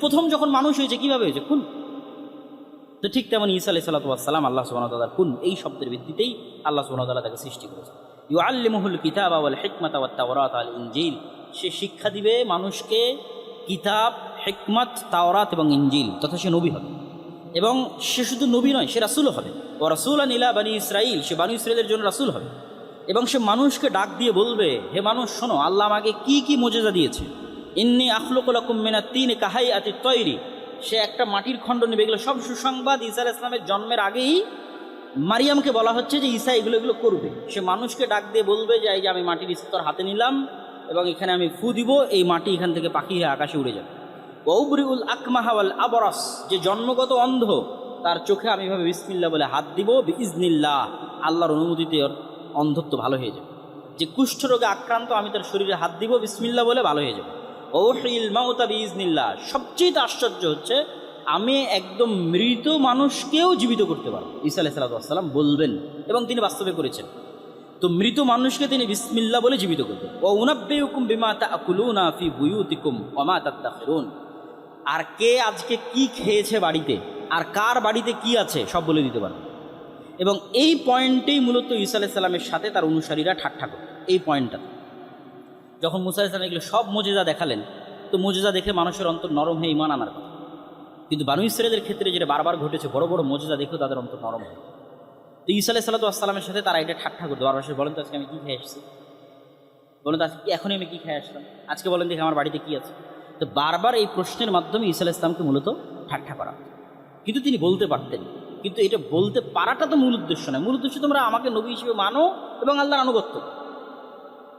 প্রথম যখন মানুষ হয়েছে কীভাবে হয়েছে? কুন। তো ঠিক তেমন ঈসা আলাইহিস সালাম আল্লাহ সুবহানাহু ওয়া তাআলার কুন এই শব্দের ভিত্তিতেই আল্লাহ সুবহানাহু ওয়া তাআলা তাকে সৃষ্টি করেছে। ইউআল্লিমুহুল কিতাবা ওয়াল হিকমাতা ওয়াত তাওরাত আল ইনজিল, সে শিক্ষা দিবে মানুষকে কিতাব, হিকমত, তাওরাত এবং ইনজিল, তথা সে নবী হবে। এবং সে শুধু নবী নয়, সে রাসূলও হবে। ও রাসূলান ইলা বানি ইসরাইল, সে বানি ইসরাইলের জন্য রাসূল হবে। এবং সে মানুষকে ডাক দিয়ে বলবে, হে মানুষ শোনো, আল্লাহ আমাকে কি কি মুজিজা দিয়েছে। ইন্নী আখলুকু লাকুম মিনাত তিনি কাহাইয়াতিত তয়রি, সে একটা মাটির খণ্ড নেবে। এগুলো সব সুসংবাদ ঈসা আলাইহিস সালামের জন্মের আগেই মারিয়ামকে বলা হচ্ছে যে ঈসা এগুলো করবে। সে মানুষকে ডাক দিয়ে বলবে যে এই যে আমি মাটির স্তর হাতে নিলাম এবং এখানে আমি ফু দিব, এই মাটি এখান থেকে পাখি হয়ে আকাশে উড়ে যাবে। ওউবরিউল আকমাহা ওয়াল আবরাস, যে জন্মগত অন্ধ তার চোখে আমি এভাবে বিসমিল্লাহ বলে হাত দিব, বিইজনিল্লাহ, আল্লাহর অনুমতিতে ওর অন্ধত্ব ভালো হয়ে যাবে। যে কুষ্ঠরোগে আক্রান্ত আমি তার শরীরে হাত দিব বিসমিল্লাহ বলে, ভালো হয়ে যাবে। ওহিল মাউতা বিইজনিল্লাহ, সবচেয়ে আশ্চর্য হচ্ছে আমি একদম মৃত মানুষকেও জীবিত করতে পারবো, ঈসা আলাইহিস সালাম বলবেন এবং তিনি বাস্তবে করেছেন। তো মৃত মানুষকে তিনি বিসমিল্লাহ বলে জীবিত করবেন। ও উনাব্বিউকুম বিমা তাআকুলুনা ফি বুয়ুতিকুম ওয়া মা তাদাখিরুন, আর কে আজকে কি খেয়েছে বাড়িতে আর কার বাড়িতে কি আছে সব বলে দিতে পারবে। এবং এই পয়েন্টেই মূলত ঈসা আলাইহিস সালামের সাথে তার অনুসারীরা ঠাট্টা করে। এই পয়েন্টটা যখন মুসা আলাইহিস সালাম এগুলো সব মুজিজা দেখালেন, তো মুজিজা দেখে মানুষের অন্তর নরম হয়ে ঈমান আনার কথা। কিন্তু বানু ইসরাঈলের ক্ষেত্রে যেটা বারবার ঘটেছে, বড় বড় মুজিজা দেখেও তাদের অন্তর নরম হয়। তো ঈসা আলাইহিস সালামের সাথে তারা এটা ঠাট্টা করতো বারবার। বলেন তো আজকে আমি কী খেয়ে এসেছি, বলেন তো আজকে এখনই আমি কী খেয়ে আসলাম, আজকে বলেন দেখে আমার বাড়িতে কী আছে। তো বারবার এই প্রশ্নের মাধ্যমে ঈসা আলাইহিস সালামকে মূলত ঠাট্টা করা। কিন্তু তিনি বলতে পারতেন, কিন্তু এটা বলতে পারাটা তো মূল উদ্দেশ্য নয়। মূল উদ্দেশ্য তোমরা আমাকে নবী হিসেবে মানো এবং আল্লাহর আনুগত্য।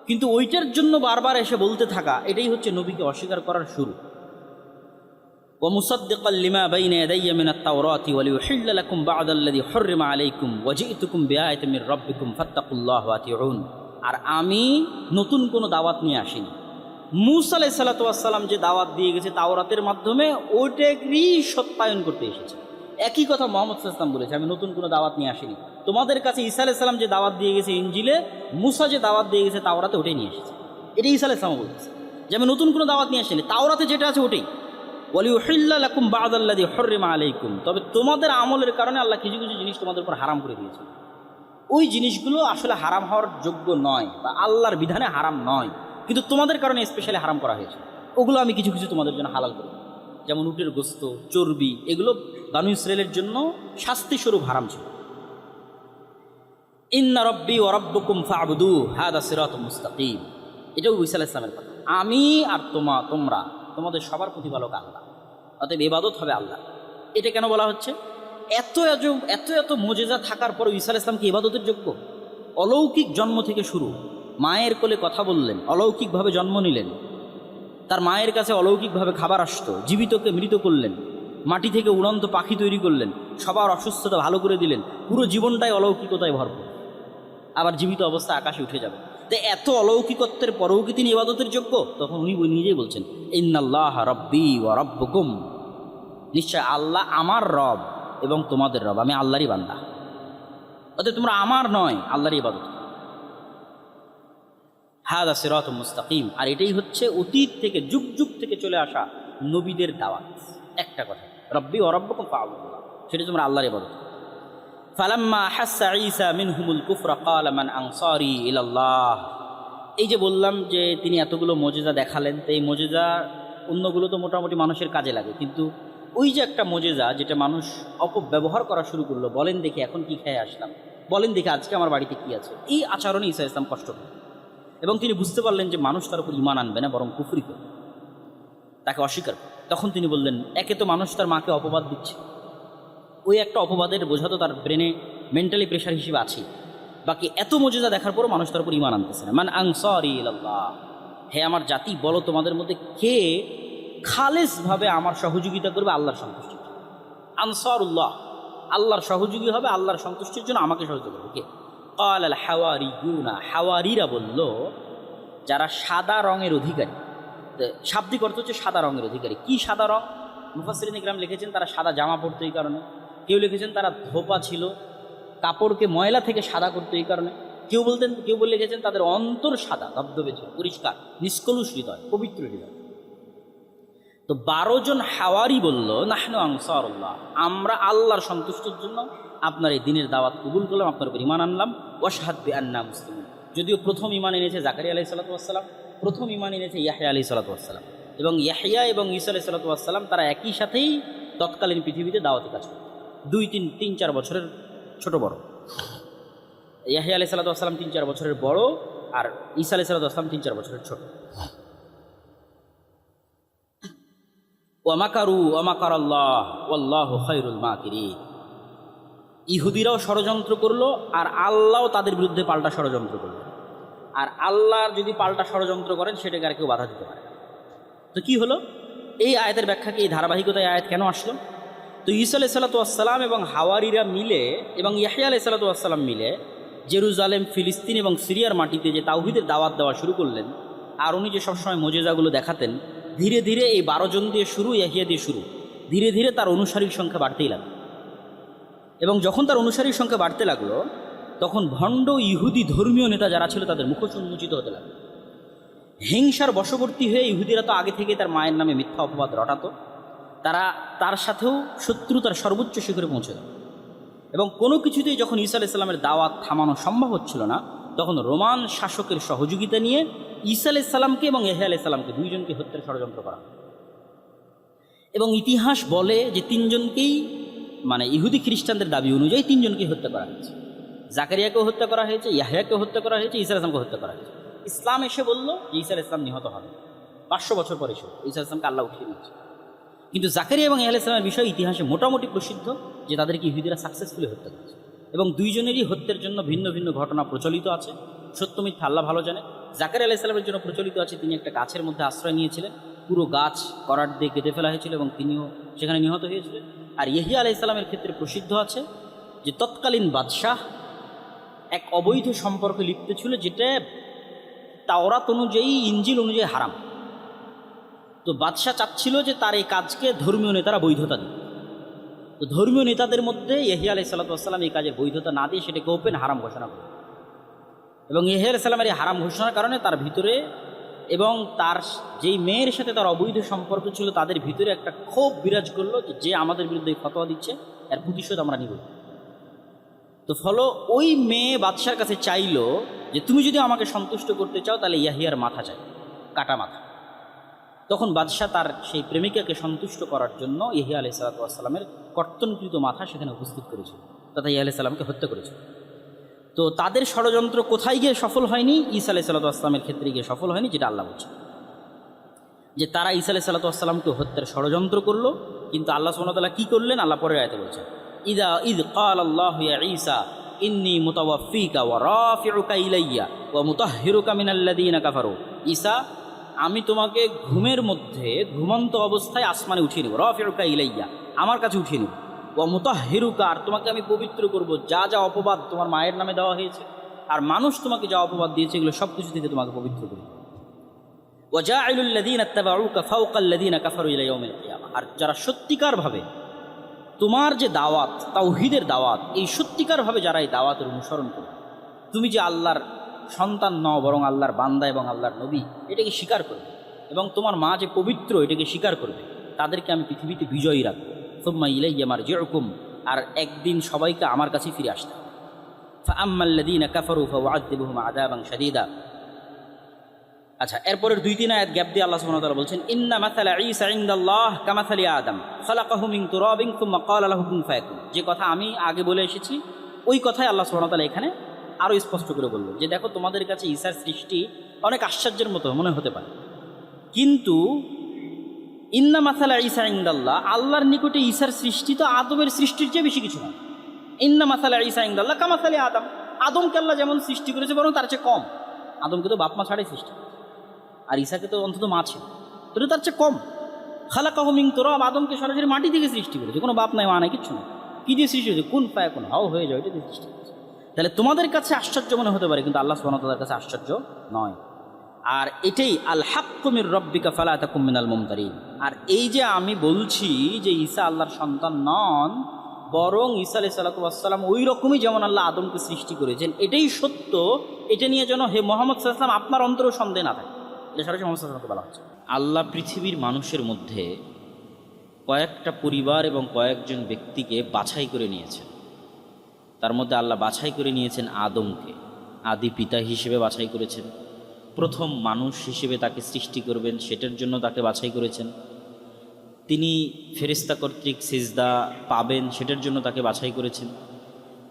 কিন্তু ওইটার জন্য বারবার এসে বলতে থাকা, এটাই হচ্ছে নবীকে অস্বীকার করার শুরু। ওয়ামুসাদ্দিকাল লিমা বাইনা ইয়াদাইয়া মিনাত তাওরাতি ওয়া লিউহিল্লা লাকুম বা'দাল্লাযী হুররিমা আলাইকুম ওয়া জি'তুকুম বিআয়াতিন মির রাব্বিকুম ফাত্তাকুল্লাহা ওয়া আতিউন, আর আমি নতুন কোনো দাওয়াত নিয়ে আসিনি। মূসা আলাইহিস সালাম যে দাওয়াত দিয়ে গেছে তাওরাতের মাধ্যমে, ওইটাকেই সত্যায়ন করতে এসেছে। একই কথা মুহাম্মদ সাল্লাল্লাহু আলাইহি ওয়াসাল্লাম বলেছে, আমি নতুন কোনো দাওয়াত নিয়ে আসিনি। তোমাদের কাছে ঈসা আলাইহিস সালাম যে দাওয়াত দিয়ে গেছে ইনজিলে, মূসা যে দাওয়াত দিয়ে গেছে তাওরাতে, ওটাই নিয়ে এসেছে। এটাই ঈসা আলাইহিস সালাম বলতেছে যে আমি নতুন কোনো দাওয়াত নিয়ে আসিনি, তাওরাতে যেটা আছে ওটাই। ওয়ালিউহিল্লা লাকুম বা'দাল্লাযী হুররিমা আলাইকুম, তবে তোমাদের আমলের কারণে আল্লাহ কিছু কিছু জিনিস তোমাদের উপর হারাম করে দিয়েছে। ওই জিনিসগুলো আসলে হারাম হওয়ার যোগ্য নয় বা আল্লাহর বিধানে হারাম নয়, কিন্তু তোমাদের কারণে স্পেশালি হারাম করা হয়েছে। ওগুলো আমি কিছু কিছু তোমাদের জন্য হালাল করি, যেমন উটের গোস্ত, চর্বি, এগুলো বানু ইসরাঈলের জন্য শাস্তিস্বরূপ হারাম ছিল। ইন্না রব্বি ওয়া রাব্বুকুম ফা'বুদু হাদা সিরাতুম মুস্তাকিম, এটাও ঈসা আলাইহিস সালামের কথা। আমি আর তোমরা তোমাদের সবার প্রতিপালক আল্লাহ, অতএব ইবাদত হবে আল্লাহ। এটা কেন বলা হচ্ছে? এত এত মুজিজা থাকার পর ঈসা আলাইহিস সালাম কি ইবাদতের যোগ্য? অলৌকিক জন্ম থেকে শুরু, মায়ের কোলে কথা বললেন, অলৌকিকভাবে জন্ম নিলেন, তার মায়ের কাছে অলৌকিকভাবে খাবার আসতো, জীবিতকে মৃত করলেন, মাটি থেকে উড়ন্ত পাখি তৈরি করলেন, সবার অসুস্থতা ভালো করে দিলেন, পুরো জীবনটাই অলৌকিকতায় ভরপুর। আবার জীবিত অবস্থা আকাশে উঠে যাবে। তো এত অলৌকিকত্বের পরেও কি তিনি ইবাদতের যোগ্য? তখন উনি নিজেই বলছেন, ইন্নাল্লাহ রব্বি ওয়া রব্বুকুম, নিশ্চয় আল্লাহ আমার রব এবং তোমাদের রব, আমি আল্লাহরই বান্দা। অতএব তোমরা আমার নয়, আল্লাহরই ইবাদত। হাদা সিরাতুম মুস্তাকিম, আর এটাই হচ্ছে অতীত থেকে যুগ যুগ থেকে চলে আসা নবীদের দাওয়াত। একটা কথা, রব্বি ওয়া রব্বুকুম ফা'বুদুল্লাহ, সেটা তোমরা আল্লাহর ইবাদত। ফালাম্মা হাসসা ঈসা মিনহুমুল কুফরা ক্বালা মান আনসারি ইলাল্লাহ, এই যে বললাম যে তিনি এতগুলো মুজিজা দেখালেন, তো এই মুজিজা অন্যগুলো তো মোটামুটি মানুষের কাজে লাগে, কিন্তু ওই যে একটা মুজিজা যেটা মানুষ অপব্যবহার করা শুরু করলো, বলেন দেখি এখন কি খেয়ে আসলাম, বলেন দেখি আজকে আমার বাড়িতে কি আছে, এই আচরণে ঈসা ইসলাম কষ্ট পেলেন। এবং তিনি বুঝতে পারলেন যে মানুষ তার উপর ঈমান আনবে না, বরং কুফরি করবে, তাকে অস্বীকার করবে। তখন তিনি বললেন, একে তো মানুষ তার মাকে অপবাদ দিচ্ছে, ওই একটা অপবাদের বোঝা তো তার ব্রেনে মেন্টালি প্রেশার হিসেবে আছে, বাকি এত মুজিজা দেখার পরও মানুষ তার উপর ঈমান আনতেছে না। মান আনসারি ইলাল্লাহ, হে আমার জাতি বলো তোমাদের মধ্যে কে খালেসভাবে আমার সহযোগিতা করবে আল্লাহর সন্তুষ্টির জন্য। আনসারুল্লাহ, আল্লাহর সহযোগী হবে, আল্লাহর সন্তুষ্টির জন্য আমাকে সহযোগিতা করবে কে? ক্বাল আল হাওয়ারিয়ুনা, হাওয়ারিরা বলল যারা সাদা রঙের অধিকারী। শাব্দিক অর্থ হচ্ছে সাদা রঙের অধিকারী। কি সাদা রং? মুফাসসিরিন ইকরাম লিখেছেন তারা সাদা জামা পরতো এই কারণে, কেউ লিখেছেন তারা ধোপা ছিল, কাপড়কে ময়লা থেকে সাদা করতো এই কারণে, কেউ বলে লিখেছেন তাদের অন্তর সাদা ধবধবে ছিল, পরিষ্কার, নিষ্কলুষ হৃদয়, পবিত্র হৃদয়। তো 12 জন হাওয়ারি বলল, নাহনু আনসারুল্লাহ, আমরা আল্লাহর সন্তুষ্টির জন্য আপনার এই দিনের দাওয়াত কবুল করলাম, আপনার উপর ঈমান আনলাম, ওয়াশহাদ বিআন্না মুসলিমুন। যদিও প্রথম ঈমান এনেছে জাকারিয়া আলাইহিস সালাতু ওয়াস সালাম, প্রথম ঈমান এনেছে ইয়াহইয়া আলাইহিস সালাতু ওয়াস সালাম, এবং ইয়াহইয়া এবং ঈসা আলাইহিস সালাতু ওয়াস সালাম তারা একই সাথেই তৎকালীন পৃথিবীতে দাওয়াতি কাজ করত। 2-3-4 বছরের ছোট বড়। ইয়াহইয়া আলাইহিস সালাতু ওয়াস সালাম 3-4 বছরের বড়, আর ঈসা আলাইহিস সালাতু ওয়াস সালাম 3-4 বছরের ছোট। ওয়ামাকারু ওয়ামাকারাল্লাহ ওয়াল্লাহু খায়রুল মাকিরিন। ইহুদিরাও ষড়যন্ত্র করলো, আর আল্লাহও তাদের বিরুদ্ধে পাল্টা ষড়যন্ত্র করলো। আর আল্লাহর যদি পাল্টা ষড়যন্ত্র করেন সেটাকে আর কেউ বাধা দিতে পারে। তো কি হলো এই আয়াতের ব্যাখ্যাকে, এই ধারাবাহিকতায় আয়াত কেন আসলো? তো ঈসা আলাইহিস সালাতু ওয়াস সালাম এবং হাওয়ারিরা মিলে এবং ইয়াহইয়া আলাইহিস সালাতু ওয়াস সালাম মিলে জেরুজালেম, ফিলিস্তিন এবং সিরিয়ার মাটিতে যে তাওহীদের দাওয়াত দেওয়া শুরু করলেন, আর উনি যে সবসময় মুজিজাগুলো দেখাতেন, ধীরে ধীরে এই 12 জন দিয়ে শুরু, ইয়াহইয়া দিয়ে শুরু, ধীরে ধীরে তার অনুসারীর সংখ্যা বাড়তেই লাগলো। এবং যখন তার অনুসারীর সংখ্যা বাড়তে লাগলো, তখন ভণ্ড ইহুদি ধর্মীয় নেতা যারা ছিল তাদের মুখোশ উন্মোচিত হতে লাগলো। হিংসার বশবর্তী হয়ে ইহুদিরা তো আগে থেকে তার মায়ের নামে মিথ্যা অপবাদ রটাতো, তারা তার সাথেও শত্রুতার সর্বোচ্চ শিখরে পৌঁছে দেয়। এবং কোনো কিছুতেই যখন ঈসা আলাইহিস সালামের দাওয়াত থামানো সম্ভব হচ্ছিল না, তখন রোমান শাসকের সহযোগিতা নিয়ে ঈসা আলাইহিস সালামকে এবং ইয়াহইয়া আলাইহিস সালামকে, 2 জনকে হত্যার ষড়যন্ত্র করা। এবং ইতিহাস বলে যে 3 জনকেই, মানে ইহুদি খ্রিস্টানদের দাবি অনুযায়ী 3 জনকেই হত্যা করা হয়েছে। জাকারিয়াকেও হত্যা করা হয়েছে, ইয়াহইয়াকেও হত্যা করা হয়েছে, ঈসা আলাইহিস সালামকে হত্যা করা হয়েছে। ইসলাম এসে বলল যে ঈসা আলাইহিস সালাম নিহত হবে, 500 বছর পরে এসে ঈসা আলাইহিস সালামকে আল্লাহ উঠিয়ে নিয়েছে। কিন্তু জাকারিয়া এবং ইয়াহইয়া আলাইহিস সালামের বিষয় ইতিহাসে মোটামুটি প্রসিদ্ধ যে তাদেরকে ইহুদিরা সাকসেসফুলি হত্যা করেছে। এবং 2 জনেরই হত্যার জন্য ভিন্ন ভিন্ন ঘটনা প্রচলিত আছে, সত্য মিথ্যা আল্লাহ ভালো জানে। জাকারিয়া আলাইহিস সালামের জন্য প্রচলিত আছে তিনি একটা গাছের মধ্যে আশ্রয় নিয়েছিলেন, পুরো গাছ করার দিয়ে কেটে ফেলা হয়েছিল এবং তিনিও সেখানে নিহত হয়েছিলেন। আর ইয়াহইয়া আলাইহিস সালামের ক্ষেত্রে প্রসিদ্ধ আছে যে তৎকালীন বাদশাহ এক অবৈধ সম্পর্কে লিপ্ত ছিল, যেটা তাওরাত অনুযায়ী, ইনজিল অনুযায়ী হারাম। তো বাদশাহ চাচ্ছিল যে তার এই কাজকে ধর্মীয় নেতারা বৈধতা দিন। তো ধর্মীয় নেতাদের মধ্যে ইয়াহইয়া আলাইহিস সালাতু ওয়াস সালাম এই কাজের বৈধতা না দিয়ে সেটাকে ওপেন হারাম ঘোষণা করে। এবং ইয়াহইয়া আলাইহিস সালামের এই হারাম ঘোষণার কারণে তার ভিতরে এবং তার যেই মেয়ের সাথে তার অবৈধ সম্পর্ক ছিল তাদের ভিতরে একটা ক্ষোভ বিরাজ করলো যে আমাদের বিরুদ্ধে ফতোয়া দিচ্ছে, এর প্রতিশোধ আমরা নিব। তো ফলো ওই মেয়ে বাদশার কাছে চাইলো যে তুমি যদি আমাকে সন্তুষ্ট করতে চাও তাহলে ইয়াহইয়ার মাথা চাই, কাটা মাথা। তখন বাদশাহ তার সেই প্রেমিকাকে সন্তুষ্ট করার জন্য ইয়াহইয়া আলাইহিস সালাতু ওয়াস সালামের কর্তনকৃত মাথা সেখানে উপস্থিত করেছিল, তথা ইয়াহইয়া আলাইহিস সালামকে হত্যা করেছিল। তো তাদের ষড়যন্ত্র কোথায় গিয়ে সফল হয়নি? ঈসা আলাইহিস সালাতু ওয়াস সালামের ক্ষেত্রে গিয়ে সফল হয়নি, যেটা আল্লাহ বলছে যে তারা ঈসা আলাইহিস সালাতু ওয়াস সালামকে হত্যার ষড়যন্ত্র করলো। কিন্তু আল্লাহ সুবহানাহু ওয়া তাআলা কী করলেন? আল্লাহ পরের আয়াতে বলছেন, ইদ ক্বালাল্লাহু ইয়া ঈসা ইন্নী মুতাওয়াফিকা ওয়া রাফিউকা ইলাইয়া ওয়া মুতাহহিরুকা মিনাল্লাযীনা কাফারু। ঈসা, আমি তোমাকে ঘুমের মধ্যে ঘুমন্ত অবস্থায় আসমানে উঠিয়ে নেব, রাফিউকা ইলাইয়া, আমার কাছে উঠিয়ে নেব, ওয়া মুতাহহিরুকা, আর তোমাকে আমি পবিত্র করব, যা যা অপবাদ তোমার মায়ের নামে দেওয়া হয়েছে আর মানুষ তোমাকে যা অপবাদ দিয়েছে এগুলো সব কিছু থেকে তোমাকে পবিত্র করব। ওয়া জাইলুল লাযীনা ইত্তাবাউকা ফাওকাল লাযীনা কাফারু ইলা ইয়াউমিল কিয়ামা, আর যারা সত্যিকারভাবে তোমার যে দাওয়াত, তাওহীদের দাওয়াত, এই সত্যিকারভাবে যারা এই দাওয়াতের অনুসরণ করবে, তুমি যে আল্লাহর সন্তান নও বরং আল্লাহর বান্দা এবং আল্লাহর নবী, এটাকে স্বীকার করবে, এবং তোমার মা যে পবিত্র এটাকে স্বীকার করবে, তাদেরকে আমি পৃথিবীতে বিজয়ী রাখবো। সুম্মা ইলাইয়া মারজিউকুম, আর একদিন সবাইকে আমার কাছে ফিরে আসতে হবে। ফাআম্মাল্লাযীনা কাফারু ফাউআযযিবুহুম আযাবান শাদীদা। আচ্ছা, এরপরের 2-3 আয়াত গ্যাপ দিয়ে আল্লাহ সুবহানাহু ওয়া তাআলা বলছেন, ইন্না মাসালা ঈসা ইনদাল্লাহ কামাসালি আদম খালাকাহু মিন তুরাবিন সুম্মা ক্বালা লাহু কুন ফায়াকুন। যে কথা আমি আগে বলে এসেছি ওই কথাই আল্লাহ সুবহানাহু ওয়া তাআলা এখানে আরও স্পষ্ট করে বললেন যে দেখো, তোমাদের কাছে ঈসার সৃষ্টি অনেক আশ্চর্যের মতো মনে হতে পারে, কিন্তু ইন্না মাসালা ঈসা ইনদাল্লাহ, আল্লাহর নিকটে ঈসার সৃষ্টি তো আদমের সৃষ্টির চেয়ে বেশি কিছু নয়। ইন্না মাসালা ঈসা ইনদাল্লাহ কামাসালি আদম, আদমকে আল্লাহ যেমন সৃষ্টি করেছে বরং তার চেয়ে কম। আদমকে তো বাপ মা ছাড়াই সৃষ্টি, আর ঈসাকে তো অন্তত মা ছিল, তো তার চেয়ে কম। খালাকাহু মিন তুরাব, আদমকে সরাসরি মাটি থেকে সৃষ্টি করেছে, কোনো বাপ নাই মা নাই কিচ্ছু না। কী দিয়ে সৃষ্টি হয়েছে? কুন ফায়াকুন, হাও হয়ে যাও, এটা দিয়ে সৃষ্টি করেছে। তাহলে তোমাদের কাছে আশ্চর্য মনে হতে পারে, কিন্তু আল্লাহ সুবহানাহু ওয়া তাআলার কাছে আশ্চর্য নয়। আর এটাই আল হাক্কু মির রাব্বিকা ফালা তাকুম মিনাল মুমতারিন। আর এই যে আমি বলছি যে ঈসা আল্লাহর সন্তান নন, বরং ঈসা আলাইহিস সালাতু ওয়াস সালাম ওই রকমই যেমন আল্লাহ আদমকে সৃষ্টি করেছেন, এটাই সত্য। এটা নিয়ে যেন হে মুহাম্মদ সাল্লাল্লাহু আলাইহি ওয়াসাল্লাম আপনার অন্তরেও সন্দেহ না থাকে। এটা সরাসরি মুহাম্মদ সাল্লাল্লাহু আলাইহি ওয়াসাল্লামকে বলা হচ্ছে। আল্লাহ পৃথিবীর মানুষের মধ্যে কয়েকটা পরিবার এবং কয়েকজন ব্যক্তিকে বাছাই করে নিয়েছেন। তার মধ্যে আল্লাহ বাছাই করে নিয়েছেন আদমকে, আদি পিতা হিসেবে বাছাই করেছেন। প্রথম মানুষ হিসেবে তাকে সৃষ্টি করবেন সেটার জন্য তাকে বাছাই করেছেন। তিনি ফেরেশতা কর্তৃক সিজদা পাবেন সেটার জন্য তাকে বাছাই করেছেন।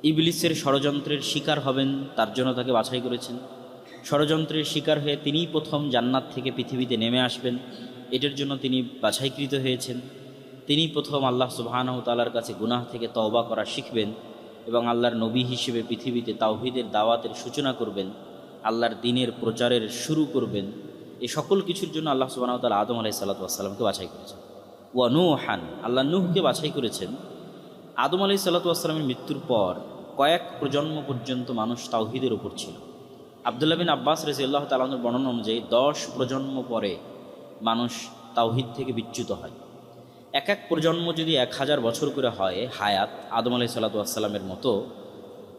ইবলিসের ষড়যন্ত্রের শিকার হবেন তার জন্য তাকে বাছাই করেছেন। ষড়যন্ত্রের শিকার হয়ে তিনিই প্রথম জান্নাত থেকে পৃথিবীতে নেমে আসবেন, এটার জন্য তিনি বাছাইকৃত হয়েছেন। তিনি প্রথম আল্লাহ সুবহানাহু ওয়া তাআলার কাছে গুনাহ থেকে তওবা করা শিখবেন এবং আল্লাহর নবী হিসেবে পৃথিবীতে তাওহীদের দাওয়াতের সূচনা করবেন, আল্লাহর দ্বীনের প্রচারের শুরু করবেন। এই সকল কিছুর জন্য আল্লাহ সুবহানাহু ওয়া তাআলা আদম আলাইহিস সালাতু ওয়াস সালামকে বাছাই করেছেন। ওয়া নূহান, আল্লাহ নূহকে বাছাই করেছেন। আদম আলাইহিস সালাতু ওয়াস সালামের মৃত্যুর পর কয়েক প্রজন্ম পর্যন্ত মানুষ তাওহীদের উপর ছিল। আব্দুল্লাহ বিন আব্বাস রাদিয়াল্লাহু তাআলা আনহুর বর্ণনা অনুযায়ী 10 প্রজন্ম পরে মানুষ তাওহীদ থেকে বিচ্যুত হয়। এক এক প্রজন্ম যদি 1000 বছর করে হয় হায়াত আদম আলাইহিস সালাতু ওয়াস সালামের মতো,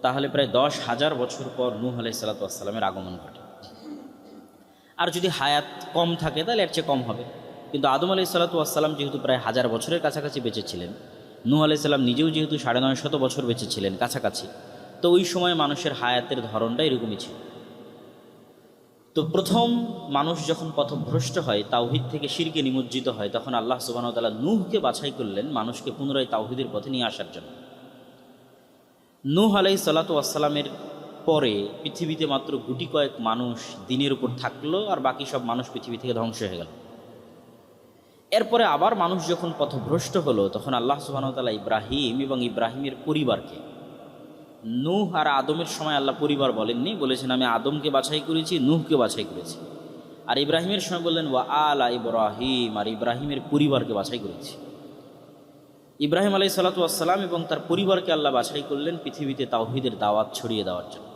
তাহলে প্রায় 10,000 বছর পর নূহ আলাইহিস সালাতু ওয়াস সালামের আগমন ঘটে। আর যদি হায়াত কম থাকে তাহলে এর চেয়ে কম হবে। কিন্তু আদম আলাইহিস সালাতু ওয়াস সালাম যেহেতু প্রায় 1000 বছরের কাছাকাছি বেঁচে ছিলেন, নূহ আলাইহিস সালাম নিজেও যেহেতু 950 বছর বেঁচে ছিলেন কাছাকাছি, তো ওই সময় মানুষের হায়াতের ধরনটা এরকমই ছিল। তো প্রথম মানুষ যখন পথভ্রষ্ট হয়, তাওহীদ থেকে শিরকে নিমজ্জিত হয়, তখন আল্লাহ সুবহানাহু ওয়া তাআলা নূহকে বাছাই করলেন মানুষকে পুনরায় তাওহীদের পথে নিয়ে আসার জন্য। নূহ আলাইহিস সালাতু ওয়াস সালামের পরে পৃথিবীতে মাত্র গুটি কয়েক মানুষ দ্বীনের উপর থাকলো, আর বাকি সব মানুষ পৃথিবী থেকে ধ্বংস হয়ে গেল। এরপরে আবার মানুষ যখন পথভ্রষ্ট হলো, তখন আল্লাহ সুবহানাহু ওয়া তাআলা ইব্রাহিম এবং ইব্রাহিমের পরিবারকে, নূহ আর আদমের সময় আল্লাহ পরিবার বলেননি, বলেছেন আমি আদমকে বাছাই করেছি, নূহকে বাছাই করেছি। আর ইব্রাহিমের সময় বললেন ওয়া আলা ইব্রাহিম, আর ইব্রাহিমের পরিবারকে বাছাই করেছি। ইব্রাহিম আলাইহিস সালাতু ওয়াস সালাম এবং তার পরিবারকে আল্লাহ বাছাই করলেন পৃথিবীতে তাওহীদের দাওয়াত ছড়িয়ে দেওয়ার জন্য।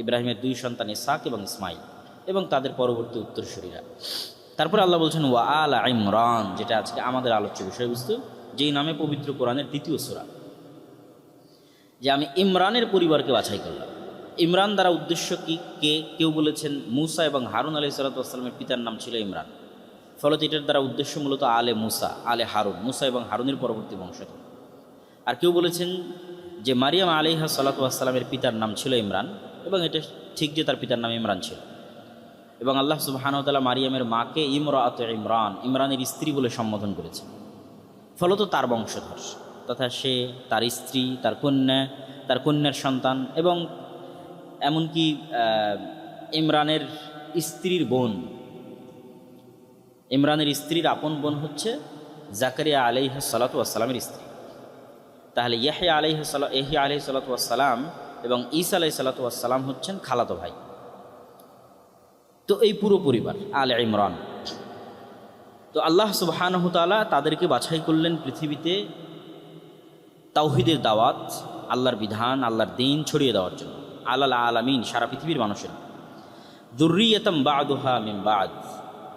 ইব্রাহিমের 2 সন্তান ইসহাক এবং ইসমাইল এবং তাদের পরবর্তী উত্তরসূরিরা। তারপর আল্লাহ বলছেন ওয়া আলা ইমরান, যেটা আজকে আমাদের আলোচ্য বিষয়বস্তু, যেই নামে পবিত্র কোরআনের 2য় সূরা, যে আমি ইমরানের পরিবারকে বাছাই করলাম। ইমরান দ্বারা উদ্দেশ্য কি? কেউ বলেছেন মুসা এবং হারুন আলাইহিস সালাতু ওয়াস সালামের পিতার নাম ছিল ইমরান, ফলত এটার দ্বারা উদ্দেশ্য মূলত আলে মুসা, আলে হারুন, মুসা এবং হারুনের পরবর্তী বংশধর। আর কেউ বলেছেন যে মারিয়াম আলাইহা সালাতু ওয়াস সালামের পিতার নাম ছিল ইমরান, এবং এটা ঠিক যে তার পিতার নাম ইমরান ছিল। এবং আল্লাহ সুবহানাহু ওয়া তাআলা মারিয়ামের মাকে ইমরাআত ইমরান, ইমরানের স্ত্রী বলে সম্বোধন করেছেন, ফলত তার বংশধর, তথা সে, তার স্ত্রী, তার কন্যা, তার কন্যার সন্তান, এবং এমনকি ইমরানের স্ত্রীর বোন, ইমরানের স্ত্রীর আপন বোন হচ্ছে জাকারিয়া আলাইহিস সালাতু ওয়াস সালামের স্ত্রী। তাহলে ইয়াহইয়া আলাইহিস সালাতু ওয়াস সালাম এবং ঈসা আলাইহিস সালাতু ওয়াস সালাম হচ্ছেন খালাতো ভাই। তো এই পুরো পরিবার আলে ইমরান। তো আল্লাহ সুবহানাহু ওয়া তাআলা তাদেরকে বাছাই করলেন পৃথিবীতে তাওহীদের দাওয়াত, আল্লাহর বিধান, আল্লাহর দ্বীন ছড়িয়ে দেওয়ার জন্য, আলাল আলামিন, সারা পৃথিবীর মানুষের। যুররিয়াতাম বা'দুহা মিন বা'দ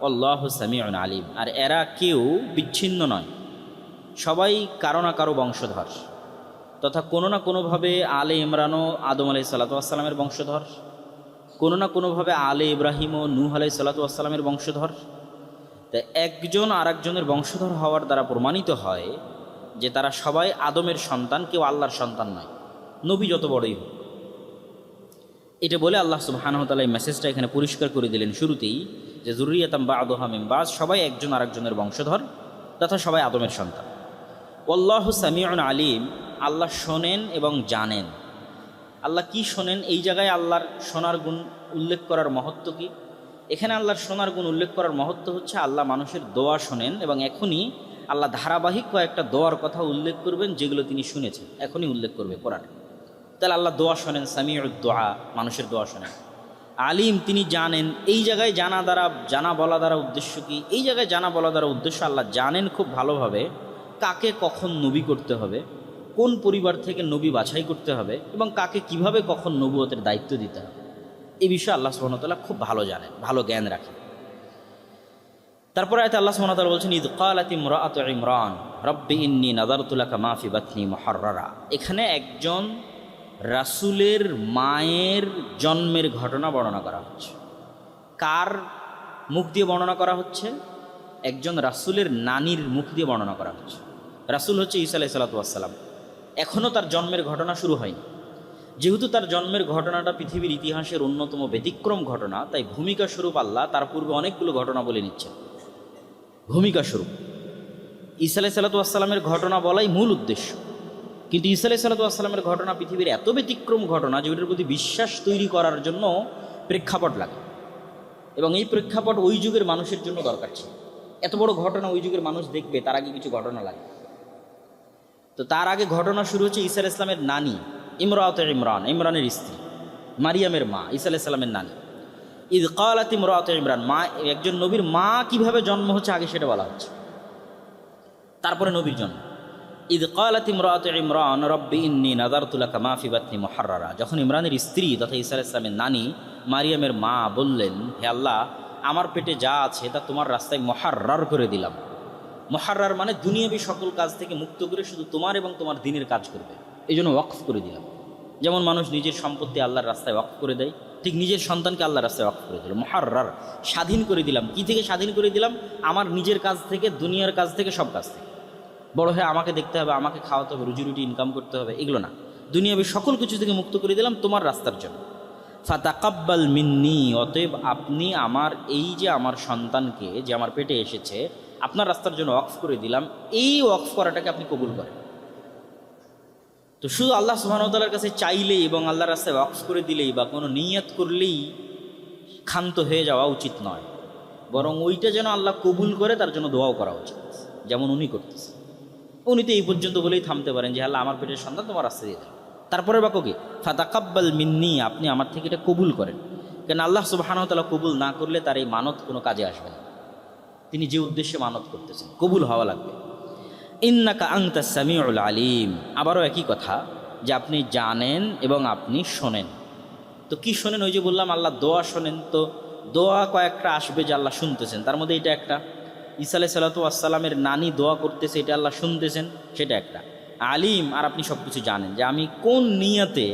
আল্লাহু সামিউন আলিম, আর এরা কেউ বিচ্ছিন্ন নয়, সবাই কারো না কারো বংশধর, তথা কোনো না কোনোভাবে আলে ইমরানও আদম আলাইহিস সালাতু ওয়াস সালামের বংশধর, কোনো না কোনোভাবে আলে ইব্রাহিমও নূহ আলাইহিস সালাতু ওয়াস সালামের বংশধর। তাই একজন আর একজনের বংশধর হওয়ার দ্বারা প্রমাণিত হয় যে তারা সবাই আদমের সন্তান, কেউ আল্লাহর সন্তান নয়, নবী যত বড়ই হোক। এটা বলে আল্লাহ সুবহানাহু ওয়া তাআলা এই মেসেজটা এখানে পরিষ্কার করে দিলেন শুরুতেই, যে যুররিয়াতাম বা'দুহা মিন বা'দ, সবাই একজন আরেকজনের বংশধর, তথা সবাই আদমের সন্তান। আল্লাহু সামিউন আলিম, আল্লাহ শোনেন এবং জানেন। আল্লাহ কি শোনেন? এই জায়গায় আল্লাহর শোনার গুণ উল্লেখ করার মহত্ব কি? এখানে আল্লাহর শোনার গুণ উল্লেখ করার মহত্ব হচ্ছে আল্লাহ মানুষের দোয়া শোনেন, এবং এখনই আল্লাহ ধারাবাহিক কয়েকটা দোয়ার কথা উল্লেখ করবেন যেগুলো তিনি শুনেছেন, এখনই উল্লেখ করবে কোরআনে। তাহলে আল্লাহ দোয়া শোনেন, সামিউদ দোয়া, মানুষের দোয়া শোনেন। আলিম, তিনি জানেন। এই জায়গায় জানা বলা দ্বারা উদ্দেশ্য কি? এই জায়গায় জানা বলা দ্বারা উদ্দেশ্য আল্লাহ জানেন খুব ভালোভাবে কাকে কখন নবী করতে হবে, কোন পরিবার থেকে নবী বাছাই করতে হবে, এবং কাকে কিভাবে কখন নবুয়তের দায়িত্ব দিতে হবে। এই বিষয়ে আল্লাহ সুবহানাহু ওয়া তাআলা খুব ভালো জানেন, ভালো জ্ঞান রাখেন। তারপরে আয়াতে আল্লাহ সুবহানাহু ওয়া তাআলা বলছেন ইয ক্বালাত ইমরাআতু ইমরান রাব্বি ইন্নী নাযারতু লাকা মা ফি বাতনি মুহাররারা। এখানে একজন রাসূলের মায়ের জন্মের ঘটনা বর্ণনা করা হচ্ছে। কার মুখ দিয়ে বর্ণনা করা হচ্ছে? একজন রাসূলের নানির মুখ দিয়ে বর্ণনা করা হচ্ছে। রাসূল হচ্ছে ঈসা আলাইহিস সালাম। এখনও তার জন্মের ঘটনা শুরু হয়নি। যেহেতু তার জন্মের ঘটনাটা পৃথিবীর ইতিহাসের অন্যতম ব্যতিক্রম ঘটনা, তাই ভূমিকা স্বরূপ আল্লাহ তার পূর্বে অনেকগুলো ঘটনা বলে নিচ্ছেন। ভূমিকা স্বরূপ ঈসা আলাইহিস সালামের ঘটনা বলাই মূল উদ্দেশ্য, কিন্তু ঈসা আলাইহিস সালামের ঘটনা পৃথিবীর এত ব্যতিক্রম ঘটনা যে ওটার প্রতি বিশ্বাস তৈরি করার জন্য প্রেক্ষাপট লাগে, এবং এই প্রেক্ষাপট ওই যুগের মানুষের জন্য দরকার ছিল। এত বড় ঘটনা ওই যুগের মানুষ দেখবে, তার আগে কিছু ঘটনা লাগে। তো তার আগে ঘটনা শুরু হচ্ছে ঈসা আলাইহিস সালামের নানি ইমরানের স্ত্রী, মারিয়ামের মা, ঈসা আলাইহিস সালামের নানি। ইয ক্বালাত ইমরাতু ইমরান, মা, একজন নবীর মা কিভাবে জন্ম হচ্ছে আগে সেটা বলা হচ্ছে, তারপরে নবীর জন্ম। ইয ক্বালাত ইমরাতু ইমরান রব্বি ইন্নী নাযারতু লাকা মা ফি বাতনি মুহাররারা, যখন ইমরানের স্ত্রী তথা ঈসা আলাইহিস সালামের নানি মারিয়ামের মা বললেন, হে আল্লাহ, আমার পেটে যা আছে তা তোমার রাস্তায় মুহাররার করে দিলাম। মুহাররার মানে দুনিয়াবী সকল কাজ থেকে মুক্ত করে শুধু তোমার এবং তোমার দ্বীনের কাজ করবে, এই জন্য ওয়াকফ করে দিলাম। যেমন মানুষ নিজের সম্পত্তি আল্লাহর রাস্তায় ওয়াকফ করে দেয়, ঠিক নিজের সন্তানকে আল্লাহর রাস্তায় ওয়াকফ করে দিল। মুহাররার, স্বাধীন করে দিলাম। কি থেকে স্বাধীন করে দিলাম? আমার নিজের কাজ থেকে, দুনিয়ার কাজ থেকে, সব কাজ থেকে। বড় হয়ে আমাকে দেখতে হবে, আমাকে খাওয়াতে হবে, রুজি রুটি ইনকাম করতে হবে, এগুলো না। দুনিয়াবী সকল কিছু থেকে মুক্ত করে দিলাম তোমার রাস্তার জন্য। ফাতাকাব্বাল মিন্নি, অতএব আপনি আমার এই যে আমার সন্তানকে যে আমার পেটে এসেছে আপনার রাস্তার জন্য ওয়াকফ করে দিলাম, এই ওয়াকফ করাটাকে আপনি কবুল করেন। তো শুধু আল্লাহ সুবহানাহু ওয়া তাআলার কাছে চাইলেই এবং আল্লাহর রাস্তায় ওয়াকফ করে দিলেই বা কোনো নিয়ত করলেই ক্ষান্ত হয়ে যাওয়া উচিত নয়, বরং ওইটা যেন আল্লাহ কবুল করে তার জন্য দোয়াও করা উচিত, যেমন উনি করতেছে। উনি তো এই পর্যন্ত বলেই থামতে পারেন যে আল্লাহ, আমার পেটের সন্তান তোমার রাস্তা দিয়ে দেন। তারপরে বাক্য কি? ফাতাকাব্বাল মিন্নি, আপনি আমার থেকে এটা কবুল করেন। কেন আল্লাহ সুবহানাহু ওয়া তাআলা কবুল না করলে তার এই মানত কোনো কাজে আসবে না। তিনি যে উদ্দেশ্যে মানত করতেছেন কবুল হওয়া লাগবে। ইন্নাকা আনতাস সামিউল আলিম, আবারও একই কথা যে আপনি জানেন এবং আপনি শোনেন। তো কি শোনেন? ওই যে বললাম আল্লাহ দোয়া শোনেন, তো দোয়া কয়েকটা আসবে যে আল্লাহ শুনতেছেন, তার মধ্যে এটা একটা। ঈসা আলাইহিস সালামের নানি দোয়া করতেছে, এটা আল্লাহ শুনতেছেন, সেটা একটা। আলিম, আর আপনি সব কিছু জানেন যে আমি কোন নিয়াতে,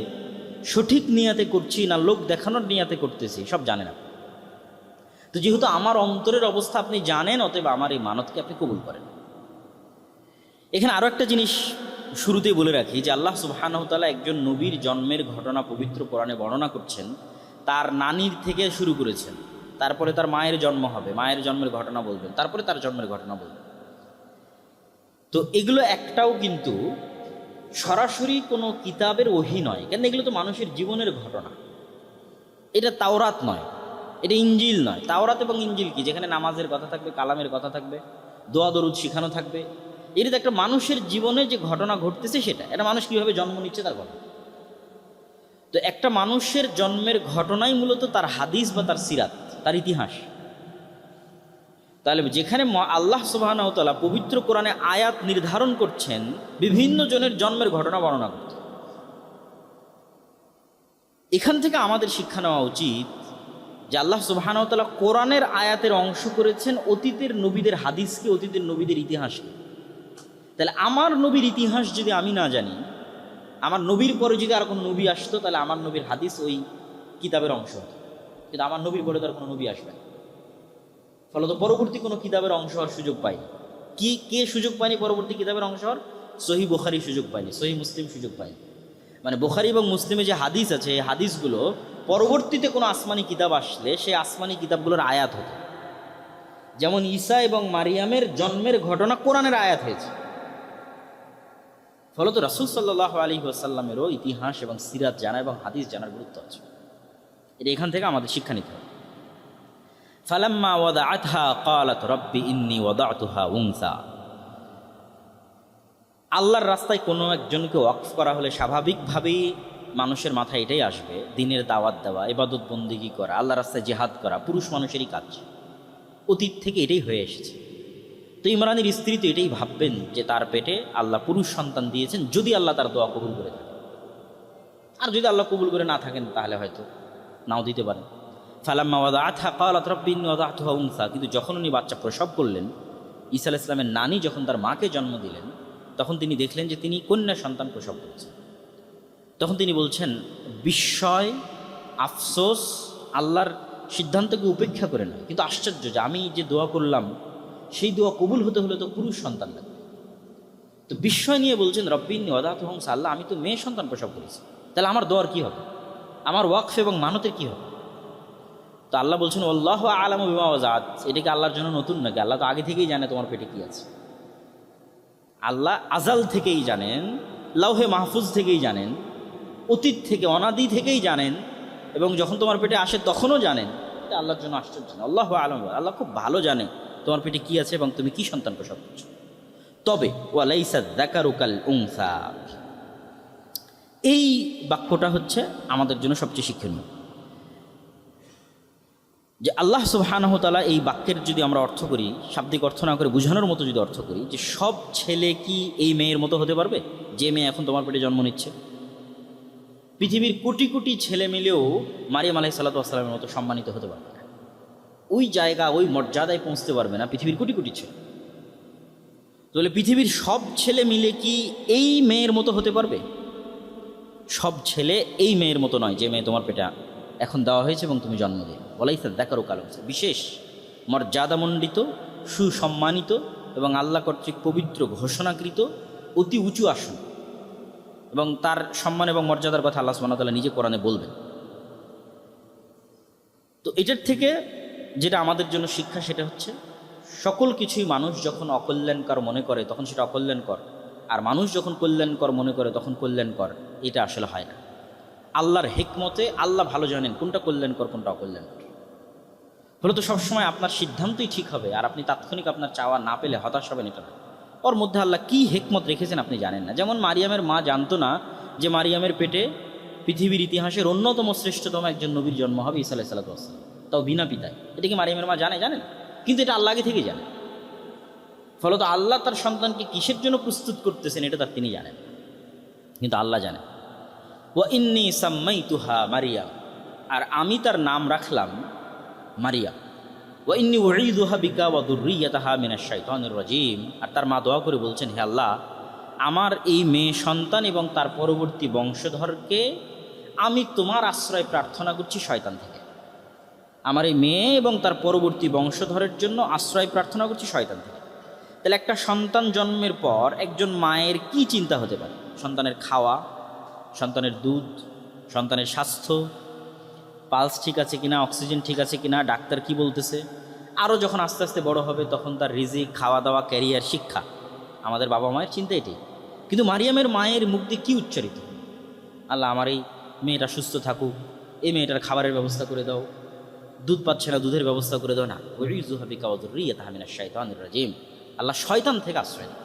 সঠিক নিয়াতে করছি না লোক দেখানোর নিয়াতে করতেছি, সব জানেন আপনি। তো যেহেতু আমার অন্তরের অবস্থা আপনি জানেন, অতএব আমার এই মানতকে আপনি কবুল করেন। এখানে আরও একটা জিনিস শুরুতেই বলে রাখি যে আল্লাহ সুবহানাহু ওয়া তাআলা একজন নবীর জন্মের ঘটনা পবিত্র কোরআনে বর্ণনা করছেন। তার নানির থেকে শুরু করেছেন, তারপরে তার মায়ের জন্ম হবে, মায়ের জন্মের ঘটনা বলবেন, তারপরে তার জন্মের ঘটনা বলবেন। তো এগুলো একটাও কিন্তু সরাসরি কোনো কিতাবের ওহী নয়, কেন এগুলো তো মানুষের জীবনের ঘটনা। এটা তাওরাত নয়, এটা ইঞ্জিল নয়। তাওরাত এবং ইঞ্জিল কি? যেখানে নামাজের কথা থাকবে, কালামের কথা থাকবে, দোয়া দরুদ শিখানো থাকবে। এটা তো একটা মানুষের জীবনে যে ঘটনা ঘটতেছে সেটা, এটা মানুষ কীভাবে জন্ম নিচ্ছে তার ঘটনা। তো একটা মানুষের জন্মের ঘটনাই মূলত তার হাদিস বা তার সিরাত, তার ইতিহাস। তাহলে যেখানে আল্লাহ সুবহানাহু ওয়া তাআলা পবিত্র কোরআনে আয়াত নির্ধারণ করছেন বিভিন্ন জনের জন্মের ঘটনা বর্ণনা করতে, এখান থেকে আমাদের শিক্ষা নেওয়া উচিত যে আল্লাহ সুবহানাহু ওয়া তাআলা কোরআনের আয়াতের অংশ করেছেন অতীতের নবীদের হাদিসকে, অতীতের নবীদের ইতিহাসকে। তাহলে আমার নবীর ইতিহাস যদি আমি না জানি, আমার নবীর পরে যদি আর কোনো নবী আসতো, তাহলে আমার নবীর হাদিস ওই কিতাবের অংশ হতো, কিন্তু আমার নবীর পরে তো আর কোনো নবী আসবে না। ফলত পরবর্তী কোনো কিতাবের অংশ হওয়ার সুযোগ পায়নি। কে সুযোগ পায়নি পরবর্তী কিতাবের অংশ হওয়ার? সহিহ বুখারী সুযোগ পায়নি, সহিহ মুসলিম সুযোগ পায়নি। মানে বুখারী এবং মুসলিমে যে হাদিস আছে, এই হাদিসগুলো পরবর্তীতে কোনো আসমানি কিতাব আসলে সেই আসমানি কিতাবগুলোর আয়াত হতো। যেমন ঈসা এবং মারিয়ামের জন্মের ঘটনা কোরআনের আয়াত হয়েছে। ফলত রাসূল সাল্লাল্লাহু আলাইহি ওয়াসাল্লামেরও ইতিহাস এবং সিরাত জানা এবং হাদিস জানার গুরুত্ব আছে। এটা এখান থেকে আমাদের শিক্ষা নিতে হবে। ফালাম্মা ওয়াদাআতহা ক্বালাত রব্বি ইন্নী ওয়াদাতুহা উনসা, আল্লাহর রাস্তায় কোনো একজনকে ওয়াকফ করা হলে স্বাভাবিকভাবেই মানুষের মাথায় এটাই আসবে, দিনের দাওয়াত দেওয়া, ইবাদত বন্দেগী করা, আল্লাহর রাস্তায় জিহাদ করা পুরুষ মানুষেরই কাজ। অতীত থেকে এটাই হয়ে এসেছে। তো ইমরানের স্ত্রী তো এটাই ভাববেন যে তার পেটে আল্লাহ পুরুষ সন্তান দিয়েছেন, যদি আল্লাহ তার দোয়া কবুল করে থাকেন। আর যদি আল্লাহ কবুল করে না থাকেন তাহলে হয়তো নাও দিতে পারেন। ফালাম্মা ওয়াদাআতহা ক্বালাত রব্বি ইন্নী ওয়াদাতুহা উনসা, কিন্তু যখন উনি বাচ্চা প্রসব করলেন, ঈসা আলাইহিস সালামের নানি যখন তার মাকে জন্ম দিলেন, তখন তিনি দেখলেন যে তিনি কন্যা সন্তান প্রসব করেছেন। তখন তিনি বলছেন, বিস্ময়, আফসোস, আল্লাহর সিদ্ধান্তকে উপেক্ষা করে না, কিন্তু আশ্চর্য যে আমি যে দোয়া করলাম সেই দোয়া কবুল হতে হলে তো পুরুষ সন্তান লাগবে। তো বিস্ময় নিয়ে বলছেন রব্বিন্নি ওয়াদাতুহুম, আল্লাহ আমি তো মেয়ে সন্তান প্রসব করেছি, তাহলে আমার দোয়ার কি হবে, আমার ওয়াকফ এবং মানতের কি হবে? তো আল্লাহ বলছেন আল্লাহু আ'লামু বিমা ওয়াজাত, এটা কি আল্লাহর জন্য নতুন নাকি? আল্লাহ তো আগে থেকেই জানে তোমার পেটে কি আছে। আল্লাহ আজাল থেকেই জানেন, লাউহে মাহফুজ থেকেই জানেন, অতীত থেকে অনাদি থেকেই জানেন, এবং যখন তোমার পেটে আসে তখনও জানেন। এটা আল্লাহর জন্য আশ্চর্য না। আল্লাহু আ'লামু, আল্লাহ খুব ভালো জানে তোমার পেটে কি আছে এবং তুমি কি সন্তান প্রসব করছো। তবে ওয়ালাইসা যাকারু কাল উনসা, এই বাক্যটা হচ্ছে আমাদের জন্য সবচেয়ে শিক্ষণীয়, যে আল্লাহ সুবহানাহু ওয়া তাআলা এই বাক্যের যদি আমরা অর্থ করি, শাব্দিক অর্থ না করে বোঝানোর মতো যদি অর্থ করি, যে সব ছেলে কি এই মেয়ের মতো হতে পারবে যে মেয়ে এখন তোমার পেটে জন্ম নিচ্ছে? পৃথিবীর কোটি কোটি ছেলে মিলেও মারিয়াম আলাইহিস সালাতু ওয়াস সালামের মতো সম্মানিত হতে পারবে না, ওই জায়গা ওই মর্যাদায় পৌঁছতে পারবে না পৃথিবীর কোটি কোটি ছেলে। তাহলে পৃথিবীর সব ছেলে মিলে কি এই মেয়ের মতো হতে পারবে? সব ছেলে এই মেয়ের মতো নয় যে মেয়ে তোমার পেটে এখন দেওয়া হয়েছে এবং তুমি জন্ম দিয়ে। ওয়ালাইসা যাকারু কাল উনসা, বিশেষ মর্যাদামণ্ডিত, সুসম্মানিত এবং আল্লাহ কর্তৃক পবিত্র ঘোষণাকৃত অতি উঁচু আসন, এবং তার সম্মান এবং মর্যাদার কথা আল্লাহ সুবহানাহু ওয়া তাআলা নিজে কোরআনে বলবেন। তো এটার থেকে যেটা আমাদের জন্য শিক্ষা, সেটা হচ্ছে সকল কিছুই মানুষ যখন অকল্যাণকর মনে করে তখন সেটা অকল্যাণকর, আর মানুষ যখন কল্যাণকর মনে করে তখন কল্যাণকর, এটা আসলে হয় না। আল্লাহর হিকমতে আল্লাহ ভালো জানেন কোনটা কল্যাণকর কোনটা অকল্যাণকর। ফলে তো সবসময় আপনার সিদ্ধান্তই ঠিক হবে, আর আপনি তাৎক্ষণিক আপনার চাওয়া না পেলে হতাশ হবেন, এটা না। ওর মধ্যে আল্লাহ কী হিকমত রেখেছেন আপনি জানেন না। যেমন মারিয়ামের মা জানতো না যে মারিয়ামের পেটে পৃথিবীর ইতিহাসের অন্যতম শ্রেষ্ঠতম একজন নবীর জন্ম হবে, ঈসা আলাইহিস সালাতু ওয়াস সালাম, তাও বিনা পিতায়। এটা কি মারিয়ামের মা জানেন? কিন্তু এটা আল্লাহ আগে থেকে জানেন। ফলত আল্লাহ তার সন্তানকে কিসের জন্য প্রস্তুত করতেছেন এটা তার তিনি জানেন, কিন্তু আল্লাহ জানেন। ওয়া ইন্নী সাম্মাইতুহা মারিয়াম, আর আমি তার নাম রাখলাম মারিয়াম। ওয়া ইন্নী উঈযুহা বিকা ওয়া যুররিয়াতাহা মিনাশ শাইতানির রাজীম, আর তার মা দোয়া করে বলছেন, হে আল্লাহ, আমার এই মেয়ে সন্তান এবং তার পরবর্তী বংশধরকে আমি তোমার আশ্রয় প্রার্থনা করছি শয়তান থেকে। আমার এই মেয়ে এবং তার পরবর্তী বংশধরের জন্য আশ্রয় প্রার্থনা করছি শয়তান থেকে। তাহলে একটা সন্তান জন্মের পর একজন মায়ের কি চিন্তা হতে পারে? সন্তানের খাওয়া, সন্তানের দুধ, সন্তানের স্বাস্থ্য, পালস ঠিক আছে কিনা, অক্সিজেন ঠিক আছে কিনা, ডাক্তার কি বলতেছে। আরও যখন আস্তে আস্তে বড় হবে তখন তার রিজিক, খাওয়া দাওয়া, ক্যারিয়ার, শিক্ষা। আমাদের বাবা মায়ের চিন্তা এটাই। কিন্তু মারিয়ামের মায়ের মুখ দিয়ে কী উচ্চারিত? আল্লাহ, আমার এই মেয়েটা সুস্থ থাকুক, এই মেয়েটার খাবারের ব্যবস্থা করে দাও, দুধ পাচ্ছে না দুধের ব্যবস্থা করে দাও না। উঈযুহা বিকা ওয়া যুররিয়াতাহা মিনাশ শাইতানির রাজীম, আল্লাহ শয়তান থেকে আশ্রয় দেয়।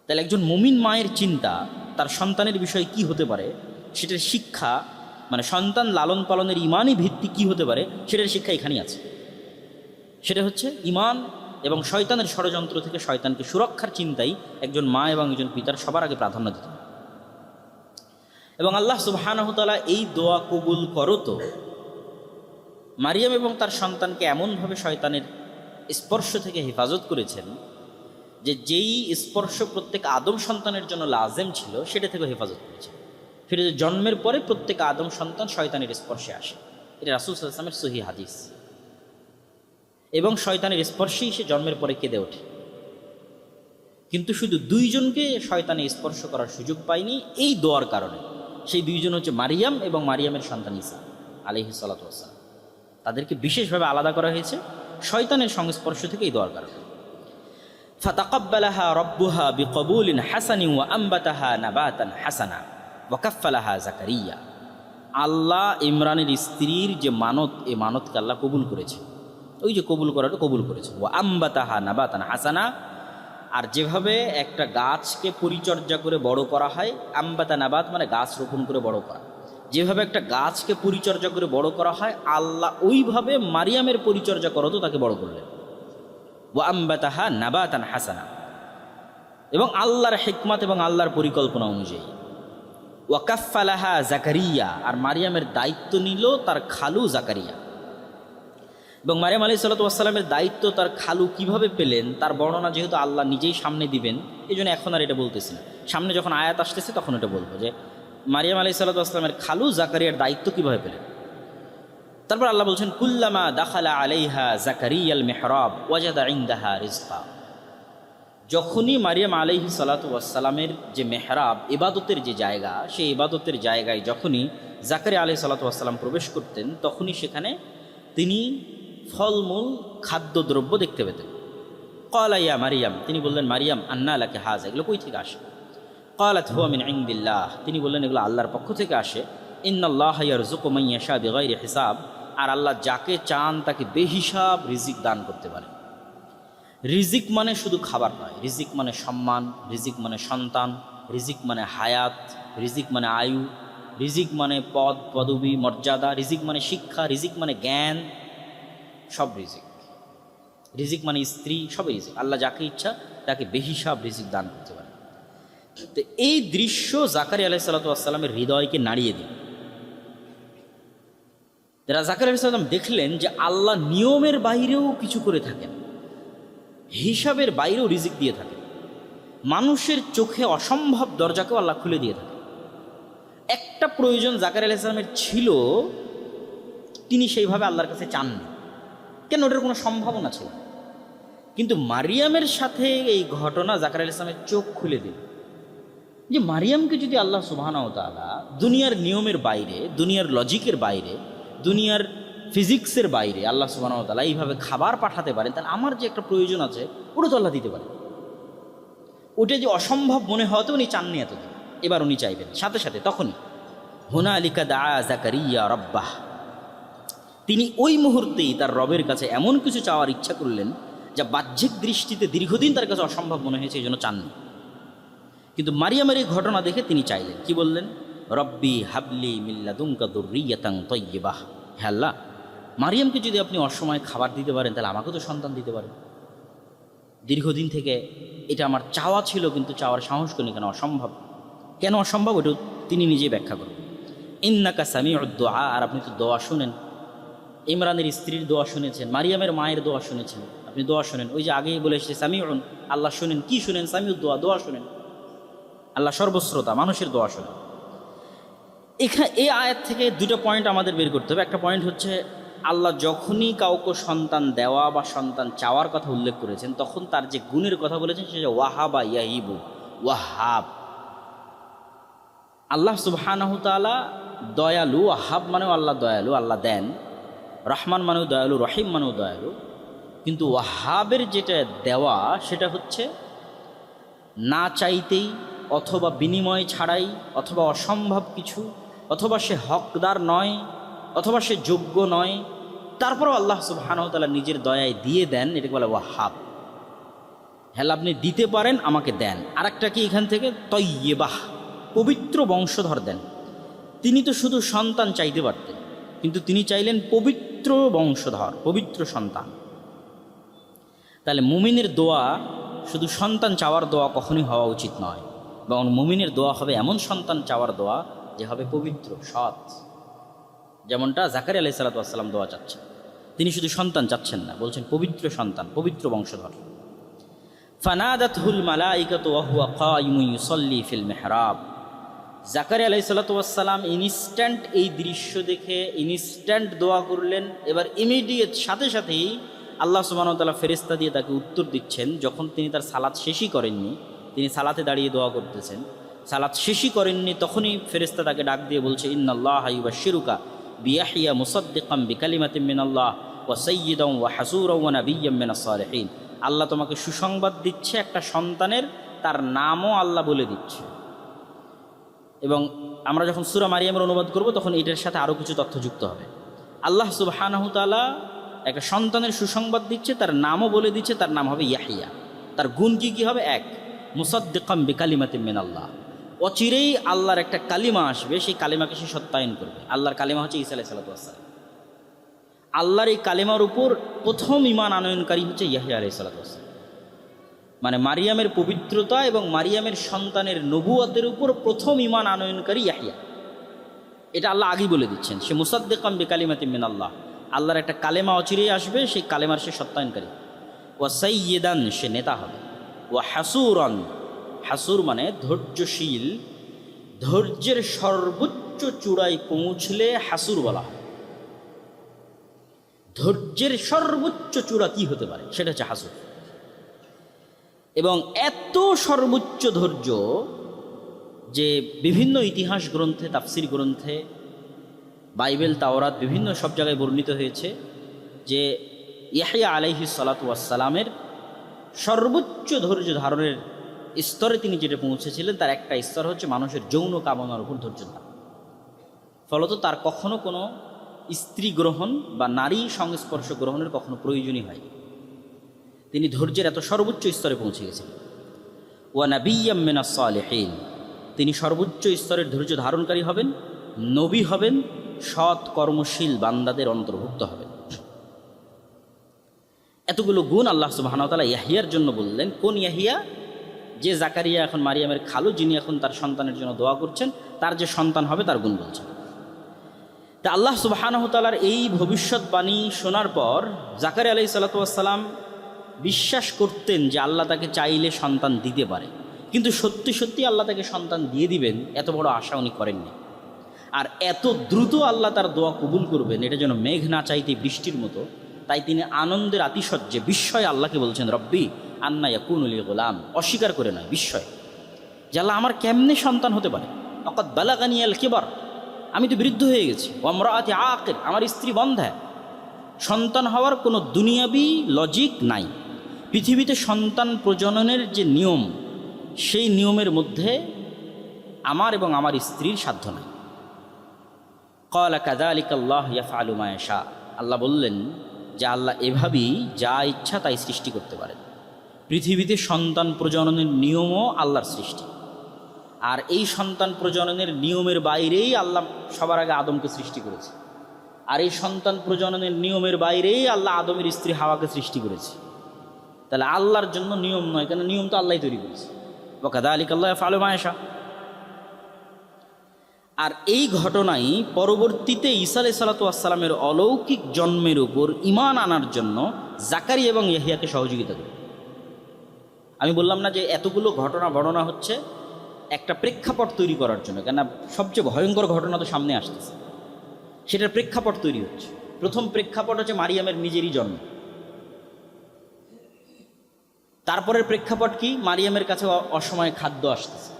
তাহলে একজন মুমিন মায়ের চিন্তা তার সন্তানের বিষয়ে কি হতে পারে সেটার শিক্ষা, মানে সন্তান লালন পালনের ইমানই ভিত্তি কি হতে পারে সেটার শিক্ষা এখানেই আছে। সেটা হচ্ছে ইমান এবং শয়তানের ষড়যন্ত্র থেকে শয়তানকে সুরক্ষার চিন্তাই একজন মা এবং একজন পিতার সবার আগে প্রাধান্য দিতে হবে। এবং আল্লাহ সুবহানাহু ওয়া তাআলা এই দোয়া কবুল করো তো মারিয়াম এবং তার সন্তানকে এমনভাবে শয়তানের স্পর্শ থেকে হেফাজত করেছেন যে যেই স্পর্শ প্রত্যেক আদম সন্তানের জন্য লাজেম ছিল সেটা থেকে হেফাজত করেছেন। ফিরে জন্মের পরে প্রত্যেক আদম সন্তান শয়তানের স্পর্শে আসে, এটা রাসূল সাল্লাল্লাহু আলাইহি ওয়াসাল্লামের সহিহ হাদিস। এবং শয়তানের স্পর্শেই সে জন্মের পরে কেঁদে ওঠে। কিন্তু শুধু দুইজনকে শয়তানে স্পর্শ করার সুযোগ পায়নি এই দোয়ার কারণে। সেই দুইজন হচ্ছে মারিয়াম এবং মারিয়ামের সন্তান ঈসা আলাইহিস সালাতু ওয়াস সালাম। তাদেরকে বিশেষভাবে আলাদা করা হয়েছে শয়তানের সংস্পর্শ থেকে এই দোয়ার কারণে। ফাতাকাব্বালাহা রাব্বুহা বিকবুলিন হাসানিন ওয়া আনবাতাহা নাবাতান হাসানা ওয়া কাফফালাহা যাকারিয়া। আল্লাহ ইমরানের স্ত্রীর যে মানত, এই মানতকে আল্লাহ কবুল করেছে। ওই যে কবুল করাটা কবুল করেছে। ওয়া আনবাতাহা নাবাতান হাসানা, আর যেভাবে একটা গাছকে পরিচর্যা করে বড় করা হয়, আনবাতা নাবাত মানে গাছ রোপণ করে বড় করা, যেভাবে একটা গাছকে পরিচর্যা করে বড় করা হয়, আল্লাহ ওইভাবে মারিয়ামের পরিচর্যা করতো তাকে বড় করলেন। ওয়া আনবাতাহা নাবাতান হাসানা, এবং আল্লাহর হিকমত এবং আল্লাহর পরিকল্পনা অনুযায়ী। ওয়া কাফফালাহা যাকারিয়া, আর মারিয়ামের দায়িত্ব নিল তার খালু যাকারিয়া। এবং মারিয়াম আলাইহিস সালাতু ওয়াস সালামের দায়িত্ব তার খালু কিভাবে পেলেন তার বর্ণনা যেহেতু আল্লাহ নিজেই সামনে দিবেন, এই জন্য এখন আর এটা বলতেছি না। সামনে যখন আয়াত আসতেছে তখন এটা বলবো যে মারিয়াম আলাইহিস সালাতু ওয়াস সালামের খালু যাকারিয়ার দায়িত্ব কীভাবে পেলেন। তারপর আল্লাহ বলছেন কুল্লামা দাখালা আলাইহা জাকারিয়াল মিহরাব ওয়াজাদা ইনদাহা রিজকা। যখনই মারিয়াম আলাইহিস সালাতু ওয়াস সালামের যে মেহরাব, ইবাদতের যে জায়গা, সেই ইবাদতের জায়গায় যখনই জাকারিয়া আলাইহিস সালাতু ওয়াস সালাম প্রবেশ করতেন, তখনই সেখানে তিনি ফলমূল খাদ্যদ্রব্য দেখতে পেতেন। ক্বালা ইয়া মারিয়াম, তিনি বললেন মারিয়াম আন্না লাকি হাযা, এগুলো কই থেকে আসে? ক্বালাত হুয়া মিন ইনদিল্লাহ, তিনি বললেন এগুলো আল্লাহর পক্ষ থেকে আসে। ইন্নাল্লাহা ইয়ারযুকু মান ইয়াশা বিগাইরি হিসাব, আর আল্লাহ যাকে চান তাকে বেহিসাব রিজিক দান করতে পারে। রিজিক মানে শুধু খাবার নয়, রিজিক মানে সম্মান, রিজিক মানে সন্তান, রিজিক মানে হায়াত, রিজিক মানে আয়ু, রিজিক মানে পদ পদবী মর্যাদা, রিজিক মানে শিক্ষা, রিজিক মানে জ্ঞান, সব রিজিক। রিজিক মানে স্ত্রী, সবই রিজিক। আল্লাহ যাকে ইচ্ছা তাকে বেহিসাব রিজিক দান করতে পারে। তো এই দৃশ্য জাকারিয়া আলাইহিস সালাতু ওয়াস সালামের হৃদয়কে নাড়িয়ে দিল। যারা জাকারিয়া আলাইহিস সালাম দেখলেন যে আল্লাহ নিয়মের বাইরেও কিছু করে থাকেন, হিসাবের বাইরেও রিজিক দিয়ে থাকেন, মানুষের চোখে অসম্ভব দরজাকেও আল্লাহ খুলে দিয়ে থাকেন। একটা প্রয়োজন জাকারিয়া আলাইহিস সালামের ছিল, তিনি সেইভাবে আল্লাহর কাছে চাননি, কেন? ওটার কোনো সম্ভাবনা ছিল না। কিন্তু মারিয়ামের সাথে এই ঘটনা জাকারিয়া আলাইহিস সালামের চোখ খুলে দিল যে মারিয়ামকে যদি আল্লাহ সুবহানাহু ওয়া তাআলা দুনিয়ার নিয়মের বাইরে, দুনিয়ার লজিকের বাইরে, দুনিয়ার ফিজিক্সের বাইরে আল্লাহ সুবহানাহু ওয়া তাআলা এইভাবে খাবার পাঠাতে পারেন, তাহলে আমার যে একটা প্রয়োজন আছে ওটা তো আল্লাহ দিতে পারেন। ওটা যে অসম্ভব মনে হতো উনি চাননি এতদিন, এবার উনি চাইবেন। সাথে সাথে তখনই হুনালিকা দাআ জাকারিয়া রাব্বাহ, তিনি ওই মুহূর্তেই তার রবের কাছে এমন কিছু চাওয়ার ইচ্ছা করলেন যা বাহ্যিক দৃষ্টিতে দীর্ঘদিন তার কাছে অসম্ভব মনে হয়েছে, এই জন্য চাননি। কিন্তু মারিয়ামের এই ঘটনা দেখে তিনি চাইলেন। কি বললেন? রব্বি হাবলি মিন লাদুনকা যুররিয়াতান তাইয়্যিবাহ, হে আল্লাহ, মারিয়ামকে যদি আপনি অসময়ে খাবার দিতে পারেন তাহলে আমাকেও তো সন্তান দিতে পারেন। দীর্ঘদিন থেকে এটা আমার চাওয়া ছিল, কিন্তু চাওয়ার সাহস করি কেন? অসম্ভব। কেন অসম্ভব? ওটা তিনি নিজেই ব্যাখ্যা করবেন। ইন্নাকা সামিউদ দুআ, আর আপনি তো দোয়া শুনেন। ইমরানের স্ত্রীর দোয়া শুনেছেন, মারিয়ামের মায়ের দোয়া শুনেছেন, আপনি দোয়া শুনেন। ওই যে আগেই বলে এসেছে সামিউন, আল্লাহ শুনেন। কি শুনেন? সামিউদ দোয়া, দোয়া শুনেন। আল্লাহ সর্বশ্রোতা, মানুষের দোয়া শুনেন। এখানে এই আয়াত থেকে দুটো পয়েন্ট আমাদের বের করতে হবে। একটা পয়েন্ট হচ্ছে আল্লাহ যখনই কাউকে সন্তান দেওয়া বা সন্তান চাওয়ার কথা উল্লেখ করেছেন, তখন তার যে গুণের কথা বলেছেন সেটা ওয়াহাবা ইয়াহিবু, ওয়াহাব। আল্লাহ সুবহানাহু তাআলা দয়ালু, ওয়াহাব মানেও আল্লাহ দয়ালু, আল্লাহ দেন। রহমান মানেও দয়ালু, রহিম মানেও দয়ালু। কিন্তু ওয়াহাবের যেটা দেওয়া সেটা হচ্ছে না চাইতেই, অথবা বিনিময় ছাড়াই, অথবা অসম্ভব কিছু, অথবা সে হকদার নয়, অথবা সে যোগ্য নয়, তারপরও আল্লাহ সুবহানাহু ওয়া তাআলা নিজের দয়ায় দিয়ে দেন, এটাকে বলে ওয়াহাব। হ্যাঁ, আপনি দিতে পারেন, আমাকে দেন। আর একটা কি এখান থেকে? তয়্যিবাহ, পবিত্র বংশধর দেন। তিনি তো শুধু সন্তান চাইতে পারতেন, কিন্তু তিনি চাইলেন পবিত্র বংশধর, পবিত্র সন্তান। তাহলে মুমিনের দোয়া শুধু সন্তান চাওয়ার দোয়া কখনোই হওয়া উচিত নয়, বরং মুমিনের দোয়া হবে এমন সন্তান চাওয়ার দোয়া যে হবে পবিত্র, সৎ। যেমনটা জাকারিয়া আলাইহিস সালাতু ওয়াস সালাম দোয়া চাচ্ছেন, তিনি শুধু সন্তান চাচ্ছেন না, বলছেন পবিত্র সন্তান, পবিত্র বংশধর। ফানাদাতহুল মালাইকাতু ওয়া হুয়া কায়িমুন ইউসাল্লি ফিল মিহরাব। জাকারিয়া আলাইহিস সালাতু ওয়াস সালাম ইনস্ট্যান্ট এই দৃশ্য দেখে ইনস্ট্যান্ট দোয়া করলেন। এবার ইমিডিয়েট সাথে সাথেই আল্লাহ সুবহানাহু ওয়া তাআলা ফেরেশতা দিয়ে তাকে উত্তর দিচ্ছেন। যখন তিনি তার সালাত শেষই করেননি, তিনি সালাতে দাঁড়িয়ে দোয়া করতেছেন, সালাত শেষই করেননি, তখনই ফেরেশতা তাকে ডাক দিয়ে বলছে ইন্নাল্লাহা ইউবাশশিরুকা বিয়াহইয়া মুসাদ্দিকাম বিকালিমাতিন মিনাল্লাহ ওয়া সাইয়্যিদান ওয়া হাসূরান ওয়া নাবিয়্যাম মিনাস সালিহিন। আল্লাহ তোমাকে সুসংবাদ দিচ্ছে একটা সন্তানের, তার নামও আল্লাহ বলে দিচ্ছে। এবং আমরা যখন সূরা মারিয়ামের অনুবাদ করব তখন এটার সাথে আরও কিছু তথ্য যুক্ত হবে। আল্লাহ সুবহানাহু তাআলা একটা সন্তানের সুসংবাদ দিচ্ছে, তার নামও বলে দিচ্ছে, তার নাম হবে ইয়াহইয়া। তার গুণ কি হবে? এক, মুসাদ্দিকাম বিকালিমাতিন মিনাল্লাহ, অচিরেই আল্লাহর একটা কালিমা আসবে, সেই কালিমাকে সে সত্যায়ন করবে। আল্লাহর কালিমা হচ্ছে ঈসা আলাইহিস সালাতু ওয়াস সালাম। আল্লাহর এই কালিমার উপর প্রথম ঈমান আনয়নকারী হচ্ছে ইয়াহইয়া আলাইহিস সালাতু ওয়াস সালাম। মানে মারিয়ামের পবিত্রতা এবং মারিয়ামের সন্তানের নবুয়তের উপর প্রথম ঈমান আনয়নকারী ইয়াহইয়া। এটা আল্লাহ আগেই বলে দিচ্ছেন। সে মুসাদ্দিকাম বিকালিমাতিন মিনাল্লাহ, আল্লাহর একটা কালেমা অচিরেই আসবে, সেই কালেমার সে সত্যায়নকারী। ওয়া সাইয়্যিদান, সে নেতা হবে। ওয়া হাসুরান, হাসুর মানে ধৈর্যশীল, ধৈর্যের সর্বোচ্চ চূড়ায় পৌঁছলে হাসুর বলা হয়। ধৈর্যের সর্বোচ্চ চূড়া কি হতে পারে, সেটা হচ্ছে হাসদ। এবং এত সর্বোচ্চ ধৈর্য যে বিভিন্ন ইতিহাস গ্রন্থে, তাফসির গ্রন্থে, বাইবেল, তাওরাত, বিভিন্ন সব জায়গায় বর্ণিত হয়েছে যে ইয়াহইয়া আলাইহিস সালাতু ওয়াস সালামের সর্বোচ্চ ধৈর্য ধারণের স্তরে তিনি যেটা পৌঁছেছিলেন, তার একটা স্তর হচ্ছে মানুষের যৌন কামনার উপর ধৈর্য ধারণ। ফলত তার কখনো কোনো স্ত্রী গ্রহণ বা নারী সংস্পর্শ গ্রহণের কখনো প্রয়োজনই হয়নি। তিনি ধৈর্যের এত সর্বোচ্চ স্তরে পৌঁছে গেছিলেন। ওয়া নাবিয়্যাম মিনাস সালিহিন, তিনি সর্বোচ্চ স্তরের ধৈর্য ধারণকারী হবেন, নবী হবেন, সৎ কর্মশীল বান্দাদের অন্তর্ভুক্ত হবেন। এতগুলো গুণ আল্লাহ সুবহানাহু ওয়া তাআলা ইয়াহইয়ার জন্য বললেন। কোন ইয়াহইয়া? যে জাকারিয়া এখন মারিয়ামের খালু, যিনি এখন তার সন্তানের জন্য দোয়া করছেন, তার যে সন্তান হবে তার গুণ বলছেন। তা আল্লাহ সুবহানাহু ওয়া তাআলার এই ভবিষ্যৎবাণী শোনার পর জাকারিয়া আলাইহিস সালাতু ওয়াস সালাম বিশ্বাস করতেন যে আল্লাহ তাকে চাইলে সন্তান দিতে পারে, কিন্তু সত্যি সত্যি আল্লাহ তাকে সন্তান দিয়ে দিবেন এত বড় আশা উনি করেননি। আর এত দ্রুত আল্লাহ তার দোয়া কবুল করবেন, এটা যেন মেঘ না চাইতে বৃষ্টির মতো। তাই তিনি আনন্দের আতিশয্যে বিস্ময়ে আল্লাহকে বলছেন, রব্বি আন্না ইয়াকুনু লি গোলাম, অস্বীকার করে নয়, বিস্ময় যে আল্লাহ আমার কেমনে সন্তান হতে পারে। অকাদ বালাগানিয়াল কিবার, আমি তো বৃদ্ধ হয়ে গেছি। ওয়ামরাআতি আকির, আমার স্ত্রী বন্ধ্যা। সন্তান হওয়ার কোনো দুনিয়াবি লজিক নাই। পৃথিবীতে সন্তান প্রজননের যে নিয়ম, সেই নিয়মের মধ্যে আমার এবং আমার স্ত্রীর সাধ্য নাই। ক্বালা কাযালিকা আল্লাহু ইয়াফআলু মা ইয়াশা, আল্লাহ বললেন যে আল্লাহ এভাবেই যা ইচ্ছা তাই সৃষ্টি করতে পারেন। পৃথিবীতে সন্তান প্রজননের নিয়মও আল্লাহর সৃষ্টি, আর এই সন্তান প্রজননের নিয়মের বাইরেই আল্লাহ সবার আগে আদমকে সৃষ্টি করেছে, আর এই সন্তান প্রজননের নিয়মের বাইরেই আল্লাহ আদমের স্ত্রী হাওয়াকে সৃষ্টি করেছে। তাহলে আল্লাহর জন্য নিয়ম নয়, কেন নিয়ম তো আল্লাহই তৈরি করেছে। ওয়া কাযালিকা আল্লাহু ইয়াফআলু মা ইয়াশা। আর এই ঘটনাই পরবর্তীতে ঈসা আলাইহিস সালাতু ওয়াস সালামের অলৌকিক জন্মের উপর ঈমান আনার জন্য জাকারিয়া এবং ইয়াহইয়াকে সহযোগিতা করে। আমি বললাম না যে এতগুলো ঘটনা বর্ণনা হচ্ছে একটা প্রেক্ষাপট তৈরি করার জন্য, কেন সবচেয়ে ভয়ঙ্কর ঘটনা তো সামনে আসতেছে, সেটার প্রেক্ষাপট তৈরি হচ্ছে। প্রথম প্রেক্ষাপট হচ্ছে মারিয়ামের নিজেরই জন্ম। তারপরের প্রেক্ষাপট কি? মারিয়ামের কাছে অসময়ে খাদ্য আসতেছে।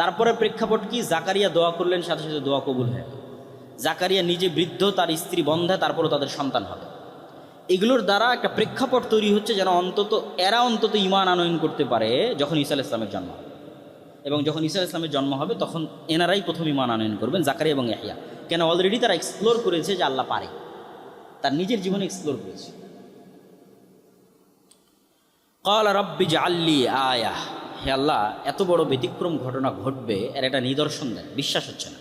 তারপরের প্রেক্ষাপট কি? জাকারিয়া দোয়া করলেন, সাথে সাথে দোয়া কবুল হয়ে গেল। জাকারিয়া নিজে বৃদ্ধ, তার স্ত্রী বন্ধ্যা, তারপরও তাদের সন্তান হবে। এগুলোর দ্বারা একটা প্রেক্ষাপট তৈরি হচ্ছে যেন এরা অন্তত ঈমান আনয়ন করতে পারে যখন ঈসা আলাইহিস সালামের জন্ম হবে। এবং যখন ঈসা আলাইহিস সালামের জন্ম হবে তখন এনারাই প্রথম ঈমান আনয়ন করবেন, জাকারিয়া এবং ইয়াহইয়া। কেন? অলরেডি তারা এক্সপ্লোর করেছে যে আল্লাহ পারে, তার নিজের জীবনে এক্সপ্লোর করেছে। ক্বালা রাব্বি জাআললি আয়া, হে আল্লাহ এত বড় ব্যতিক্রম ঘটনা ঘটবে, এর একটা নিদর্শন দেন। বিশ্বাস হচ্ছে না।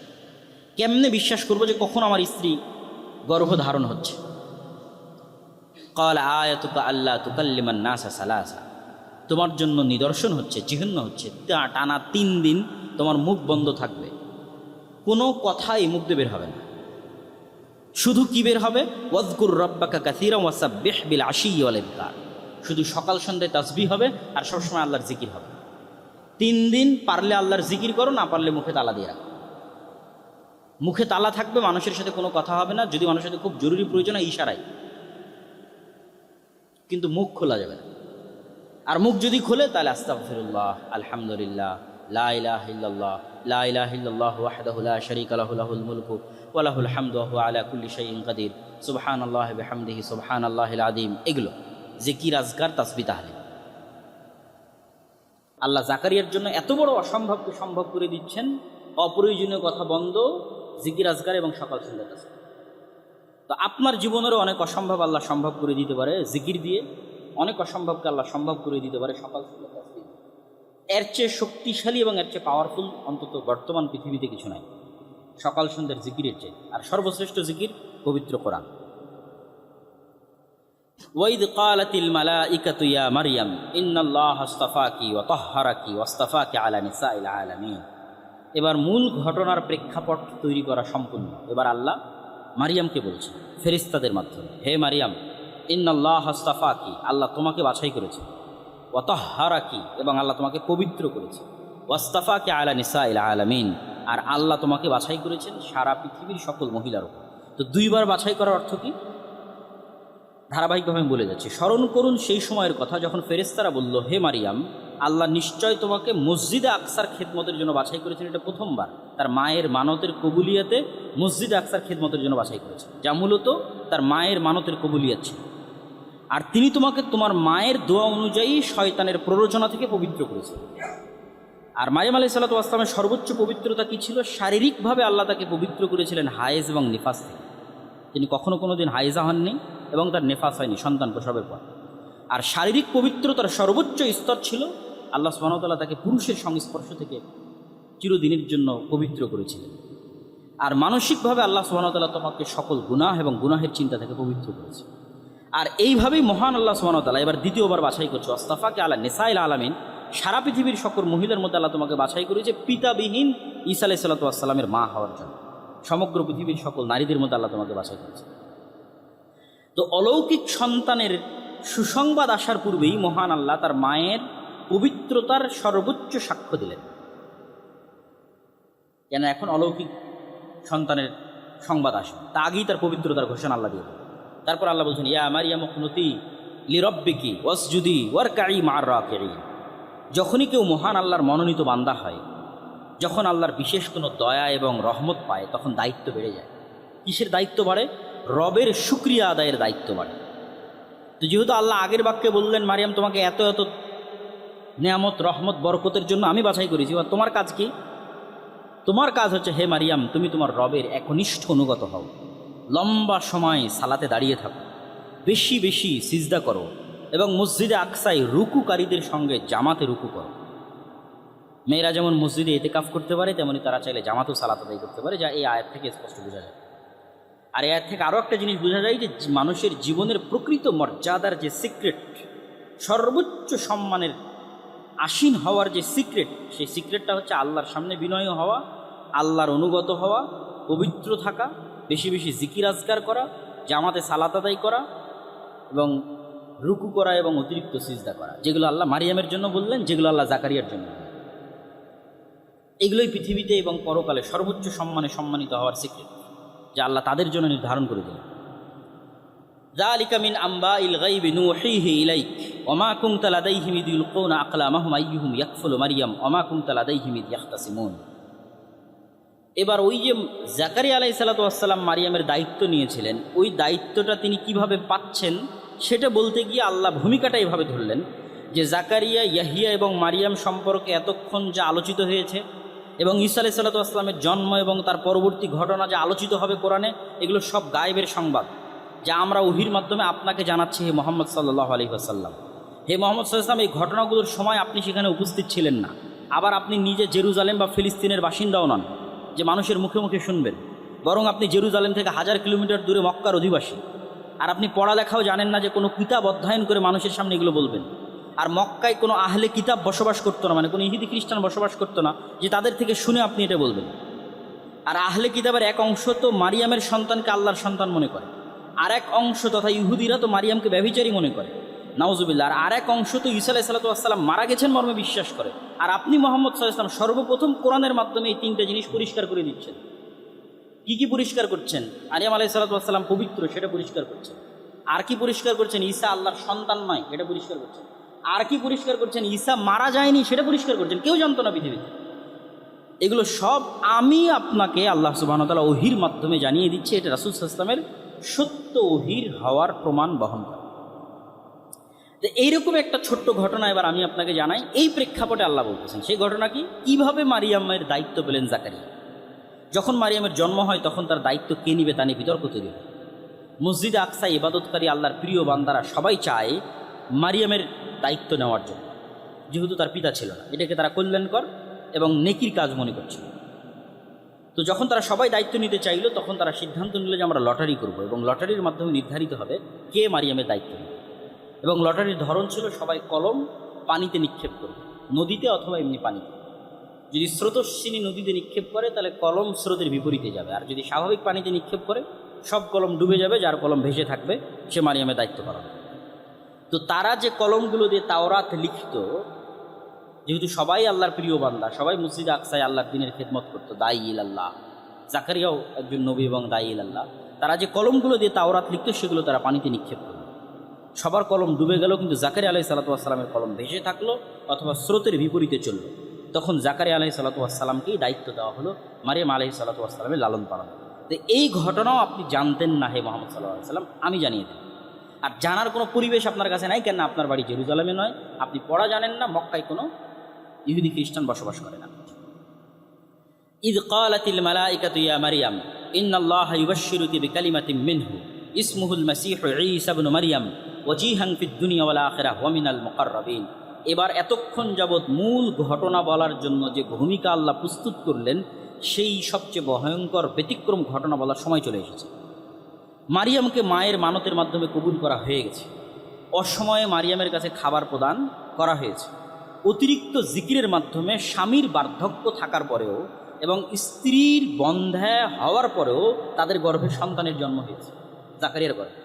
কেমনে বিশ্বাস করবো যে কখন আমার স্ত্রী গর্ভধারণ হচ্ছে? ক্বালা আয়াতুকা আল্লা তুকাল্লিমান নাসা সালাসা, তোমার জন্য নিদর্শন হচ্ছে, চিহ্ন হচ্ছে, টানা 3 দিন তোমার মুখ বন্ধ থাকবে, কোনো কথাই মুখ দিয়ে বের হবে না। শুধু কি বের হবে? ওয়াজকুর রাব্বাকা কাসীরান ওয়াসাব্বিহ বিল আশিয়্যি ওয়াল ইবকার, শুধু সকাল সন্ধ্যায় তাসবিহ হবে আর সবসময় আল্লাহর জিকির হবে। 3 দিন পারলে আল্লাহর জিকির করো, না পারলে মুখে তালা দিয়ে রাখো। মুখে তালা থাকবে, মানুষের সাথে কোনো কথা হবে না, যদি মানুষের সাথে খুব জরুরি প্রয়োজন হয় ইশারায়, কিন্তু মুখ খোলা যাবে না। আর মুখ যদি খোলে তাহলে আস্তাগফিরুল্লাহ, আলহামদুলিল্লাহ, লা ইলাহা ইল্লাল্লাহ, লা ইলাহা ইল্লাল্লাহু ওয়াহদাহু লা শারীকা লাহু, লাহুল মুলকু ওয়া লাহুল হামদু ওয়া হুয়া আলা কুল্লি শাইইন কাদির, সুবহানাল্লাহি ওয়া বিহামদিহি সুবহানাল্লাহিল আযীম। এগুলো জিকির, আজকার, তাসবিহ, তাহলিল। আল্লাহ জাকারিয়ার জন্য এত বড় অসম্ভবকে সম্ভব করে দিচ্ছেন। অপ্রয়োজনীয় কথা বন্ধ, জিকির, আজকার এবং সকাল সন্ধ্যা তাসবিহ। তো আপনার জীবনেরও অনেক অসম্ভব আল্লাহ সম্ভব করে দিতে পারে জিকির দিয়ে, অনেক অসম্ভবকে আল্লাহ সম্ভব করে দিতে পারে সকাল সন্ধ্যা তাসবিহ। এর চেয়ে শক্তিশালী এবং এর চেয়ে পাওয়ারফুল অন্তত বর্তমান পৃথিবীতে কিছু নাই সকাল সন্ধ্যার জিকিরের চেয়ে। আর সর্বশ্রেষ্ঠ জিকির পবিত্র কোরআন। ওয়াইদ ক্বালাতিল মালাইকাতু ইয়া মারইয়াম ইন্নাল্লাহা আসতাফাকি ওয়া তাহহারাকি ওয়াসতাফাকি আলা নিসাইল আলামিন। এবার মূল ঘটনার প্রেক্ষাপট তৈরি করা সম্পূর্ণ। এবার আল্লাহ মারিয়ামকে বলছে ফেরেশতাদের মাধ্যমে, হে মারিয়াম, ইন্নাল্লাহা আসতাফাকি, আল্লাহ তোমাকে বাছাই করেছে, ওয়া তাহহারাকি, এবং আল্লাহ তোমাকে পবিত্র করেছে, ওয়াসতাফাকি আলা নিসাইল আলামিন, আর আল্লাহ তোমাকে বাছাই করেছেন সারা পৃথিবীর সকল মহিলার উপর। তো 2বার বাছাই করার অর্থ কি? ধারাবাহিকভাবে আমি বলে যাচ্ছি। স্মরণ করুন সেই সময়ের কথা যখন ফেরেশতারা বলল, হে মারিয়াম, আল্লাহ নিশ্চয় তোমাকে মসজিদে আকসার খেদমতের জন্য বাছাই করেছেন। এটা প্রথমবার তার মায়ের মানতের কবুলিয়াতে মসজিদে আকসার খেদমতের জন্য বাছাই করেছেন, যা মূলত তার মায়ের মানতের কবুলিয়াত ছিল। আর তিনি তোমাকে তোমার মায়ের দোয়া অনুযায়ী শয়তানের প্ররোচনা থেকে পবিত্র করেছেন। আর মারিয়াম আলাইহিস সালাতু ওয়াস সালামের সর্বোচ্চ পবিত্রতা কী ছিল? শারীরিকভাবে আল্লাহ তাকে পবিত্র করেছিলেন হায়েজ এবং নিফাস থেকে। তিনি কখনো কোনো দিন হায়েজা হননি এবং তার নেফাস হয়নি সন্তান প্রসবের পর। আর শারীরিক পবিত্রতার সর্বোচ্চ স্তর ছিল আল্লাহ সুবহানাহু ওয়া তাআলা তাকে পুরুষের সংস্পর্শ থেকে চিরদিনের জন্য পবিত্র করেছিলেন। আর মানসিকভাবে আল্লাহ সুবহানাহু ওয়া তাআলা তোমাকে সকল গুনাহ এবং গুনাহের চিন্তা থেকে পবিত্র করেছে। আর এইভাবেই মহান আল্লাহ সুবহানাহু ওয়া তাআলা এবার দ্বিতীয়বার বাছাই করছে, আস্তাফাকে আলা নিসাইল আলামিন, সারা পৃথিবীর সকল মহিলার মধ্যে আল্লাহ তোমাকে বাছাই করেছে পিতাবিহীন ঈসা আলাইহিস সালাতু ওয়াস সালামের মা হওয়ার জন্য। সমগ্র পৃথিবীর সকল নারীদের মধ্যে আল্লাহ তোমাকে বাছাই করেছে। তো অলৌকিক সন্তানের সুসংবাদ আসার পূর্বেই মহান আল্লাহ তার মায়ের পবিত্রতার সর্বোচ্চ সাক্ষ্য দিলেন। কেন এখন অলৌকিক সন্তানের সংবাদ আসে, তা আগেই তার পবিত্রতার ঘোষণা আল্লাহ দিয়ে দেন। তারপর আল্লাহ বলছেন, ইয়া মারিয়াম কুনুতি লিরাব্বিকি ওয়াসজুদি ওয়ারকাই মা'আর রাকিঈন। যখনই কেউ মহান আল্লাহর মনোনীত বান্দা হয়, যখন আল্লাহর বিশেষ কোনো দয়া এবং রহমত পায়, তখন দায়িত্ব বেড়ে যায়। কিসের দায়িত্ব বাড়ে? রবের শুকরিয়া আদায়ের দায়িত্ব বাড়ে। তো যেহেতু আল্লাহ আগের বাক্যে বললেন, মারিয়াম তোমাকে এত এত নেয়ামত রহমত বরকতের জন্য আমি বাছাই করেছি, বা তোমার কাজ কি? তোমার কাজ হচ্ছে, হে মারিয়াম, তুমি তোমার রবের একনিষ্ঠ অনুগত হও, লম্বা সময় সালাতে দাঁড়িয়ে থাকো, বেশি বেশি সিজদা করো এবং মসজিদে আকসায় রুকুকারীদের সঙ্গে জামাতে রুকু করো। মেয়েরা যেমন মসজিদে ইতিকাফ করতে পারে, তেমনি তারা চাইলে জামাতেও সালাত আদায় করতে পারে, যা এই আয়াত থেকে স্পষ্ট বোঝা যায়। আর এই আয়াত থেকে আরও একটা জিনিস বোঝা যায় যে মানুষের জীবনের প্রকৃত মর্যাদার যে সিক্রেট, সর্বোচ্চ সম্মানের আসীন হওয়ার যে সিক্রেট, সেই সিক্রেটটা হচ্ছে আল্লাহর সামনে বিনয় হওয়া, আল্লাহর অনুগত হওয়া, পবিত্র থাকা, বেশি বেশি জিকির আজকার করা, জামাতে সালাত আদায় করা এবং রুকু করা এবং অতিরিক্ত সিজদা করা, যেগুলো আল্লাহ মারিয়ামের জন্য বললেন, যেগুলো আল্লাহ জাকারিয়ার জন্য বললেন। এগুলোই পৃথিবীতে এবং পরকালে সর্বোচ্চ সম্মানে সম্মানিত হওয়ার সিক্রেট, যা আল্লাহ তাদের জন্য নির্ধারণ করে দিলেন। যালিকা মিন আম্বাইল গায়বি নুহিহি ইলাইক ওয়া মা কুনতা লাদাইহিম ইয ইলকুনা আকলামাহুম আইয়ুহুম ইয়াকফুলু মারইয়াম ওয়া মা কুনতা লাদাইহিম ইয ইয়াখতাসিমুন। এবার ওই যে জাকারিয়া আলাইহিস সালাতু ওয়াস সালাম মারিয়ামের দায়িত্ব নিয়েছিলেন, ওই দায়িত্বটা তিনি কিভাবে পাচ্ছেন সেটা বলতে গিয়ে আল্লাহ ভূমিকাটা এভাবে ধরলেন যে জাকারিয়া, ইয়াহিয়া এবং মারিয়াম সম্পর্কে এতক্ষণ যা আলোচিত হয়েছে এবং ঈসা আলাইহিস সালাতু ওয়াস সালামের জন্ম এবং তার পরবর্তী ঘটনা যা আলোচিত হবে কোরআনে, এগুলো সব গায়েবের সংবাদ, যা আমরা ওহির মাধ্যমে আপনাকে জানাচ্ছি হে মুহাম্মদ সাল্লাল্লাহু আলাইহি ওয়াসাল্লাম। হে মুহাম্মদ সাল্লাল্লাহু আলাইহি ওয়াসাল্লাম, এই ঘটনাগুলোর সময় আপনি সেখানে উপস্থিত ছিলেন না। আবার আপনি নিজে জেরুজালেম বা ফিলিস্তিনের বাসিন্দাও নন যে মানুষের মুখে মুখে শুনবেন, বরং আপনি জেরুজালেম থেকে 1000 কিলোমিটার দূরে মক্কার অধিবাসী। আর আপনি পড়ালেখাও জানেন না যে কোনো কিতাব অধ্যয়ন করে মানুষের সামনে এগুলো বলবেন। আর মক্কায় কোনো আহলে কিতাব বসবাস করতো না, মানে কোনো ইহুদি খ্রিস্টান বসবাস করতো না যে তাদের থেকে শুনে আপনি এটা বলবেন। আর আহলে কিতাবের এক অংশ তো মারিয়ামের সন্তানকে আল্লাহর সন্তান মনে করে, আর এক অংশ তথা ইহুদিরা তো মারিয়ামকে ব্যভিচারী মনে করে, নাউজুবিল্লাহ। আর এক অংশ তো ঈসা আলাইহিস সালাতু ওয়াস সালাম মারা গেছেন মর্মে বিশ্বাস করে। আর আপনি মুহাম্মদ সাল্লাল্লাহু আলাইহি ওয়াসাল্লাম সর্বপ্রথম কোরআনের মাধ্যমে এই তিনটা জিনিস পরিষ্কার করে দিচ্ছেন। কি কি পরিষ্কার করছেন? মারিয়াম আলাইহিস সালাতু ওয়াস সালাম পবিত্র, সেটা পরিষ্কার করছেন। আর কি পরিষ্কার করছেন? ঈসা আল্লাহর সন্তান নয়, এটা পরিষ্কার করছেন। আর কি পরিষ্কার করছেন? ঈসা মারা যায়নি, সেটা পরিষ্কার করছেন। কেউ জানতো না পৃথিবীতে। এগুলো সব আমি আপনাকে আল্লাহ সুবহানাহু ওয়া তাআলা ওহির মাধ্যমে জানিয়ে দিচ্ছে। এটা রাসূল সাল্লাল্লাহু আলাইহি ওয়াসাল্লামের সত্য ওহির হওয়ার প্রমাণ বহন করে। তো এইরকম একটা ছোট্ট ঘটনা এবার আমি আপনাকে জানাই। এই প্রেক্ষাপটে আল্লাহ বলতেছেন সেই ঘটনা কি, কীভাবে মারিয়ামের দায়িত্ব পেলেন জাকারিয়া। যখন মারিয়ামের জন্ম হয় তখন তার দায়িত্ব কে নিবে তা নিয়ে বিতর্ক তৈরি হয়। মসজিদে আকসায় ইবাদতকারী আল্লাহর প্রিয় বান্দারা সবাই চায় মারিয়ামের দায়িত্ব নেওয়ার জন্য, যেহেতু তার পিতা ছিল না। এটাকে তারা কল্যাণকর এবং নেকির কাজ মনে করছিল। তো যখন তারা সবাই দায়িত্ব নিতে চাইল, তখন তারা সিদ্ধান্ত নিল যে আমরা লটারি করব এবং লটারির মাধ্যমে নির্ধারিত হবে কে মারিয়ামের দায়িত্ব নেবে। এবং লটারির ধরন ছিল সবাই কলম পানিতে নিক্ষেপ করবে, নদীতে অথবা এমনি পানিতে। যদি স্রোতস্বিনী নদীতে নিক্ষেপ করে তাহলে কলম স্রোতের বিপরীতে যাবে, আর যদি স্বাভাবিক পানিতে নিক্ষেপ করে সব কলম ডুবে যাবে, যার কলম ভেসে থাকবে সে মারিয়ামের দায়িত্ব পালন। তো তারা যে কলমগুলো দিয়ে তাওরাত লিখত, যেহেতু সবাই আল্লাহর প্রিয় বান্দা, সবাই মসজিদে আকসায় আল্লাহর দিনের খেদমত করতো, দায়ী ইলাল্লাহ, জাকারিয়াও একজন নবী এবং দায়ী ইলাল্লাহ, তারা যে কলমগুলো দিয়ে তাওরাত লিখত সেগুলো তারা পানিতে নিক্ষেপ করত। সবার কলম ডুবে গেল, কিন্তু জাকারিয়া আলাইহিস সালাতু ওয়াস সালামের কলম ভেসে থাকলো অথবা স্রোতের বিপরীতে চলল। তখন জাকারিয়া আলাইহিস সালাতু ওয়াস সালামকেই দায়িত্ব দেওয়া হলো মারিয়াম আলাইহিস সালাতু ওয়াস সালামের লালন পালন। তো এই ঘটনাও আপনি জানতেন না হে মুহাম্মদ সাল্লাল্লাহু আলাইহি ওয়াসাল্লাম, আমি জানিয়ে দিই। আর জানার কোনো পরিবেশ আপনার কাছে নাই, কেন আপনার বাড়ি জেরুজালেমে নয়, আপনি পড়া জানেন না, মক্কায় কোনো ইহুদি খ্রিস্টান বসবাস করে না। ইয ক্বালাতিল মালাইকাতু ইয়া মারইয়াম ইন্নাল্লাহা ইউবাশশিরুকি বিকালিমাতিন মিনহু ইসমুহুল মাসীহু ঈসা ইবনু মারইয়াম ওয়াজিহান ফিদ দুনিয়া ওয়াল আখিরাহ ওয়া মিনাল মুকাররাবিন। এবার এতক্ষণ যাবৎ মূল ঘটনা বলার জন্য যে ভূমিকা আল্লাহ প্রস্তুত করলেন, সেই সবচেয়ে ভয়ঙ্কর ব্যতিক্রম ঘটনা বলার সময় চলে এসেছে। মারিয়ামকে মায়ের মানতের মাধ্যমে কবুল করা হয়ে গেছে। অসময়ে মারিয়ামের কাছে খাবার প্রদান করা হয়েছে। অতিরিক্ত জিকিরের মাধ্যমে স্বামীর বার্ধক্য থাকার পরেও এবং স্ত্রীর বন্ধ্যা হওয়ার পরেও তাদের গর্ভে সন্তানের জন্ম হয়েছে। জাকারিয়ার গর্ভে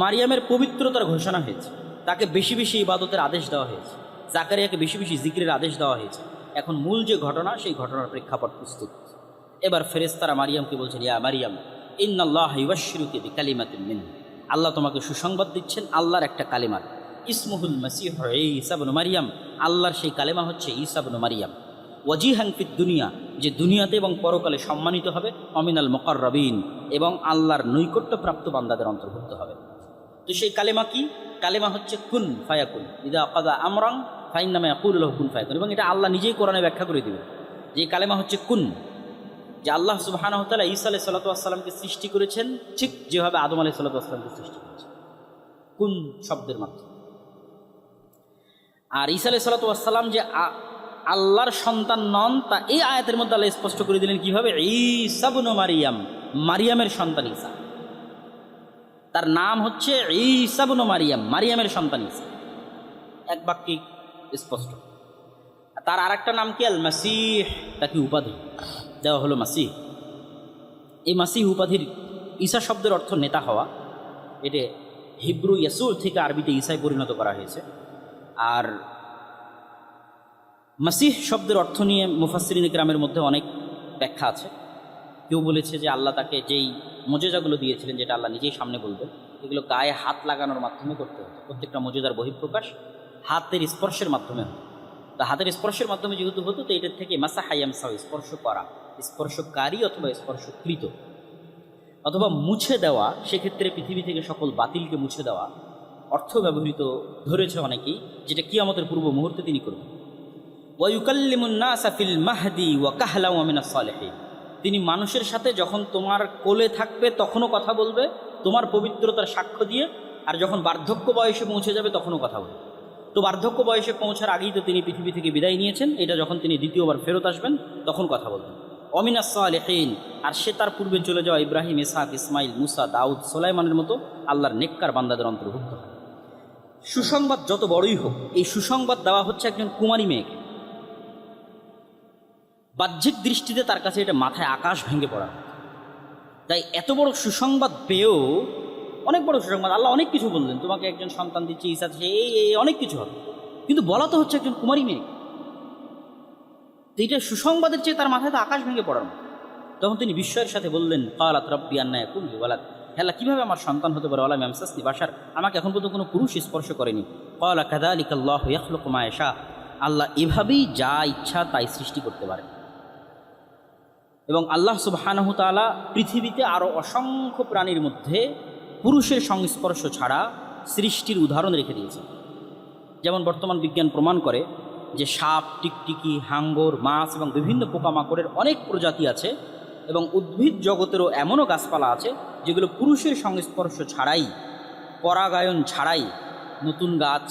মারিয়ামের পবিত্রতার ঘোষণা হয়েছে, তাকে বেশি বেশি ইবাদতের আদেশ দেওয়া হয়েছে, জাকারিয়াকে বেশি বেশি জিকিরের আদেশ দেওয়া হয়েছে। এখন মূল যে ঘটনা, সেই ঘটনার প্রেক্ষাপট প্রস্তুত। এবার ফেরেশতারা মারিয়ামকে বলছেন, ইয়া মারিয়াম ইন্নাল্লাহা ইউবাশশিরুকি বিকালিমাতিন মিনহু, আল্লাহ তোমাকে সুসংবাদ দিচ্ছেন আল্লাহর একটা কালিমার। ইসমুহুল মাসীহু ঈসা ইবনু মারইয়াম, আল্লাহর সেই কালেমা হচ্ছে ঈসা ইবনু মারইয়াম। ওয়াজিহান ফিদ দুনিয়া, যে দুনিয়াতে এবং পরকালে সম্মানিত হবে। অমিনাল মুকাররাবিন, এবং আল্লাহর নৈকট্যপ্রাপ্ত বান্দাদের অন্তর্ভুক্ত হবে। তো সেই কালেমা কি? কালেমা হচ্ছে কুন ফায়াকুন। ইদা কাযা আমরান ফাইন্নামা ইয়াকুলু লাহু কুন ফায়াকুন। এবং এটা আল্লাহ নিজেই কোরআনে ব্যাখ্যা করে দিবেন যে এই কালেমা হচ্ছে কুন, যে আল্লাহ সুবহানাহু ওয়া তাআলা ঈসা আলাইহিস সালাতু ওয়াস সালামকে সৃষ্টি করেছেন ঠিক যেভাবে আদম আলাইহিস সালাতু ওয়াস সালামকে সৃষ্টি করেছেন, কুন শব্দের মাধ্যমে। আর ঈসা আলাইহিস সালাতু ওয়াস সালাম যে আল্লাহর সন্তান নন, তা এই আয়াতের মধ্যে আল্লাহ স্পষ্ট করে দিলেন কিভাবে। ঈসা ইবনু মারইয়াম, মারিয়ামের সন্তান ঈসা, তার নাম হচ্ছে ঈসা ইবনু মারইয়াম, মারিয়ামের সন্তান ঈসা, এক বাক্যে স্পষ্ট। তার আরেকটা নাম কি? আল মাসীহ, তাকে উপাধি দেওয়া হলো মাসীহ। এই মাসীহ উপাধির ঈসা শব্দের অর্থ নেতা হওয়া। এটা হিব্রু ইয়াসুর থেকে আরবিতে ঈসায় পরিণত করা হয়েছে। আর মাসীহ শব্দের অর্থ নিয়ে মুফাসসিরিন কিরামের মধ্যে অনেক ব্যাখ্যা আছে। কেউ বলেছে যে আল্লাহ তাকে যেই মুজিজাগুলো দিয়েছিলেন, যেটা আল্লাহ নিজেই সামনে বলবেন, এগুলো গায়ে হাত লাগানোর মাধ্যমে করতে হতো। প্রত্যেকটা মুজিজার বহিঃপ্রকাশ হাতের স্পর্শের মাধ্যমে হতো। তা হাতের স্পর্শের মাধ্যমে যেহেতু হতো, তো এটার থেকে মাসাহা ইয়ামসাহু, স্পর্শ করা, স্পর্শকারী অথবা স্পর্শকৃত অথবা মুছে দেওয়া। সেক্ষেত্রে পৃথিবী থেকে সকল বাতিলকে মুছে দেওয়া অর্থ ব্যবহৃত ধরেছে অনেকেই, যেটা কিয়ামতের পূর্ব মুহূর্তে তিনি করবেন। ওয়া ইউকাল্লিমুন নাসা ফিল মাহদি ওয়া কাহলা ওয়া মিনাস সালিহিন, তিনি মানুষের সাথে যখন তোমার কোলে থাকবে তখনও কথা বলবে তোমার পবিত্রতার সাক্ষ্য দিয়ে, আর যখন বার্ধক্য বয়সে পৌঁছে যাবে তখনও কথা বলবে। তো বার্ধক্য বয়সে পৌঁছার আগেই তো তিনি পৃথিবী থেকে বিদায় নিয়েছেন, এটা যখন তিনি দ্বিতীয়বার ফেরত আসবেন তখন কথা বলবেন। অমিনাস সালিহিন, আর সে তার পূর্বে চলে যাওয়া ইব্রাহিম, ইসহাক, ইসমাইল, মুসা, দাউদ, সুলাইমানের মতো আল্লাহর নেককার বান্দাদের অন্তর্ভুক্ত হয়। সুসংবাদ যত বড়ই হোক, এই সুসংবাদ দেওয়া হচ্ছে একজন কুমারী মেয়েকে। বাহ্যিক দৃষ্টিতে তার কাছে এটা মাথায় আকাশ ভেঙে পড়া। তাই এত বড় সুসংবাদ পেয়েও, অনেক বড় সুসংবাদ, আল্লাহ অনেক কিছু বললেন, তোমাকে একজন সন্তান দিচ্ছে, ঈসা দিচ্ছে, এই অনেক কিছু হবে, কিন্তু বলা তো হচ্ছে একজন কুমারী মেয়ে। তো এটা সুসংবাদের চেয়ে তার মাথায় তো আকাশ ভেঙে পড়ার মতো। তখন তিনি বিস্ময়ের সাথে বললেন, ক্বালাত রাব্বি আন্না ইয়াকুলু লি ওয়ালাদ, হে আল্লাহ, কীভাবে আমার সন্তান হতে পারে? ওয়ালাম ইয়ামসাসনি বাশার, আমাকে এখন পর্যন্ত কোনো পুরুষ স্পর্শ করেনি। ক্বালা কাযালিকা আল্লাহু ইয়াখলুকু মা ইয়াশা, আল্লাহ এভাবেই যা ইচ্ছা তাই সৃষ্টি করতে পারে। এবং আল্লাহ সুবহানাহু তাআলা পৃথিবীতে আরও অসংখ্য প্রাণীর মধ্যে পুরুষের সংস্পর্শ ছাড়া সৃষ্টির উদাহরণ রেখে দিয়েছে। যেমন বর্তমান বিজ্ঞান প্রমাণ করে যে সাপ, টিকটিকি, হাঙ্গর, মাছ এবং বিভিন্ন পোকামাকড়ের অনেক প্রজাতি আছে, এবং উদ্ভিদ জগতেরও এমনও গাছপালা আছে যেগুলো পুরুষের সংস্পর্শ ছাড়াই, পরাগায়ন ছাড়াই নতুন গাছ,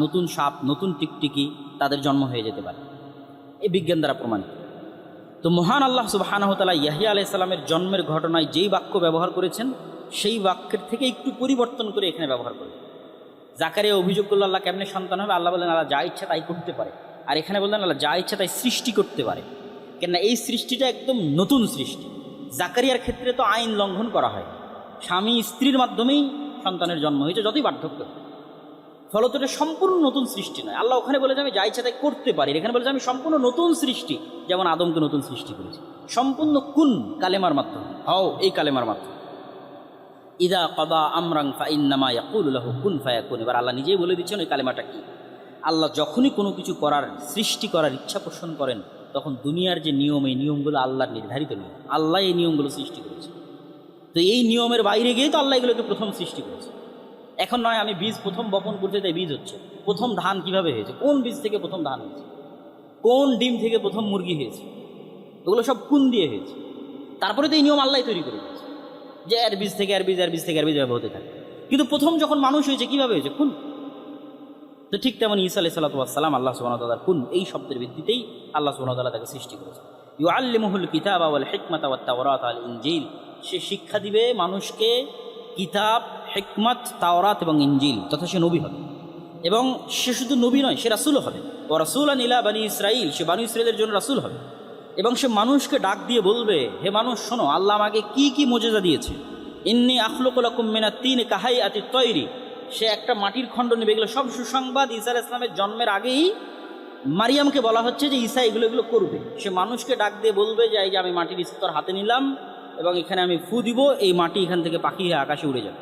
নতুন সাপ, নতুন টিকটিকি তাদের জন্ম হয়ে যেতে পারে। এই বিজ্ঞান দ্বারা প্রমাণিত। তো মহান আল্লাহ সুবহানাহু ওয়া তাআলা ইয়াহইয়া আলাইহিস সালামের জন্মের ঘটনায় যেই বাক্য ব্যবহার করেছেন, সেই বাক্যের থেকে একটু পরিবর্তন করে এখানে ব্যবহার করেন। জাকারিয়া অভিযোগ করল আল্লাহ কেমনে সন্তান হবে? আল্লাহ বলেন আল্লাহ যা ইচ্ছা তাই করতে পারে। আর এখানে বললেন আল্লাহ যা ইচ্ছা তাই সৃষ্টি করতে পারে। কেননা এই সৃষ্টিটা একদম নতুন সৃষ্টি। জাকারিয়ার ক্ষেত্রে তো আইন লঙ্ঘন করা হয়, স্বামী স্ত্রীর মাধ্যমেই সন্তানের জন্ম হয়েছে, যতই বার্ধক্য, ফলত এটা সম্পূর্ণ নতুন সৃষ্টি নয়। আল্লাহ ওখানে বলে যে আমি যা ইচ্ছা তাই করতে পারি, এখানে বলে যে আমি সম্পূর্ণ নতুন সৃষ্টি, যেমন আদমকে নতুন সৃষ্টি করেছি, সম্পূর্ণ কুন কালেমার মাধ্যমে, হও এই কালেমার মাধ্যমে। ইদা কদা আমরাং ফাইন্নামা ইয়াকুলু লাহু কুন ফায়াকুন। এবার আল্লাহ নিজেই বলে দিচ্ছেন ওই কালেমাটা কি। আল্লাহ যখনই কোনো কিছু করার, সৃষ্টি করার ইচ্ছা পোষণ করেন, তখন দুনিয়ার যে নিয়ম, এই নিয়মগুলো আল্লাহর নির্ধারিত নিয়ম। আল্লাহ এই নিয়মগুলো সৃষ্টি করেছে। তো এই নিয়মের বাইরে গিয়েই তো আল্লাহ এগুলোকে প্রথম সৃষ্টি করেছে। এখন নয় আমি বীজ প্রথম বপন করতে, তাই বীজ হচ্ছে। প্রথম ধান কিভাবে হয়েছে, কোন বীজ থেকে প্রথম ধান হয়েছে, কোন ডিম থেকে প্রথম মুরগি হয়েছে, ওগুলো সব কোন দিয়ে হয়েছে। তারপরে তো এই নিয়ম আল্লাহ তৈরি করে দিয়েছে যে এর বীজ থেকে এর বীজ, এর বীজ থেকে এর বীজ এভাবে হতে থাকে। কিন্তু প্রথম যখন মানুষ হয়েছে কিভাবে হয়েছে, কোন। তো ঠিক তেমন ঈসা আলাইহিস সালাম আল্লাহ সুবহানাহু ওয়া তাআলার কুন, এই শব্দের ভিত্তিতেই আল্লাহ সুবহানাহু ওয়া তাআলা তাকে সৃষ্টি করেছে। ইউআল্লিমুহুল কিতাবা ওয়াল হিকমাতা ওয়াত তাওরাত আল ইনজিল। সে শিক্ষা দিবে মানুষকে কিতাব, হিকমত, তাওরাত এবং ইনজিল, তথা সে নবী হবে। এবং সে শুধু নবী নয়, সে রাসূলও হবে। ও রাসূলান ইলা বানি ইসরাঈল, সে বানি ইসরাঈলের জন্য রাসূল হবে। এবং সে মানুষকে ডাক দিয়ে বলবে, হে মানুষ শোনো, আল্লাহ আমাকে কি কি মুজিজা দিয়েছে। ইন্নী আখলুকু লাকুম মিনাত তিনি কাহাইয়াতিত তয়রি। সে একটা মাটির খণ্ড নেবে। এগুলো সব সুসংবাদ ঈসা আলাইহিস সালামের জন্মের আগেই মারিয়ামকে বলা হচ্ছে যে ঈসা এগুলো করবে। সে মানুষকে ডাক দিয়ে বলবে যে এই যে আমি মাটির স্তর হাতে নিলাম এবং এখানে আমি ফু দিব, এই মাটি এখান থেকে পাখি হয়ে আকাশে উড়ে যাবে।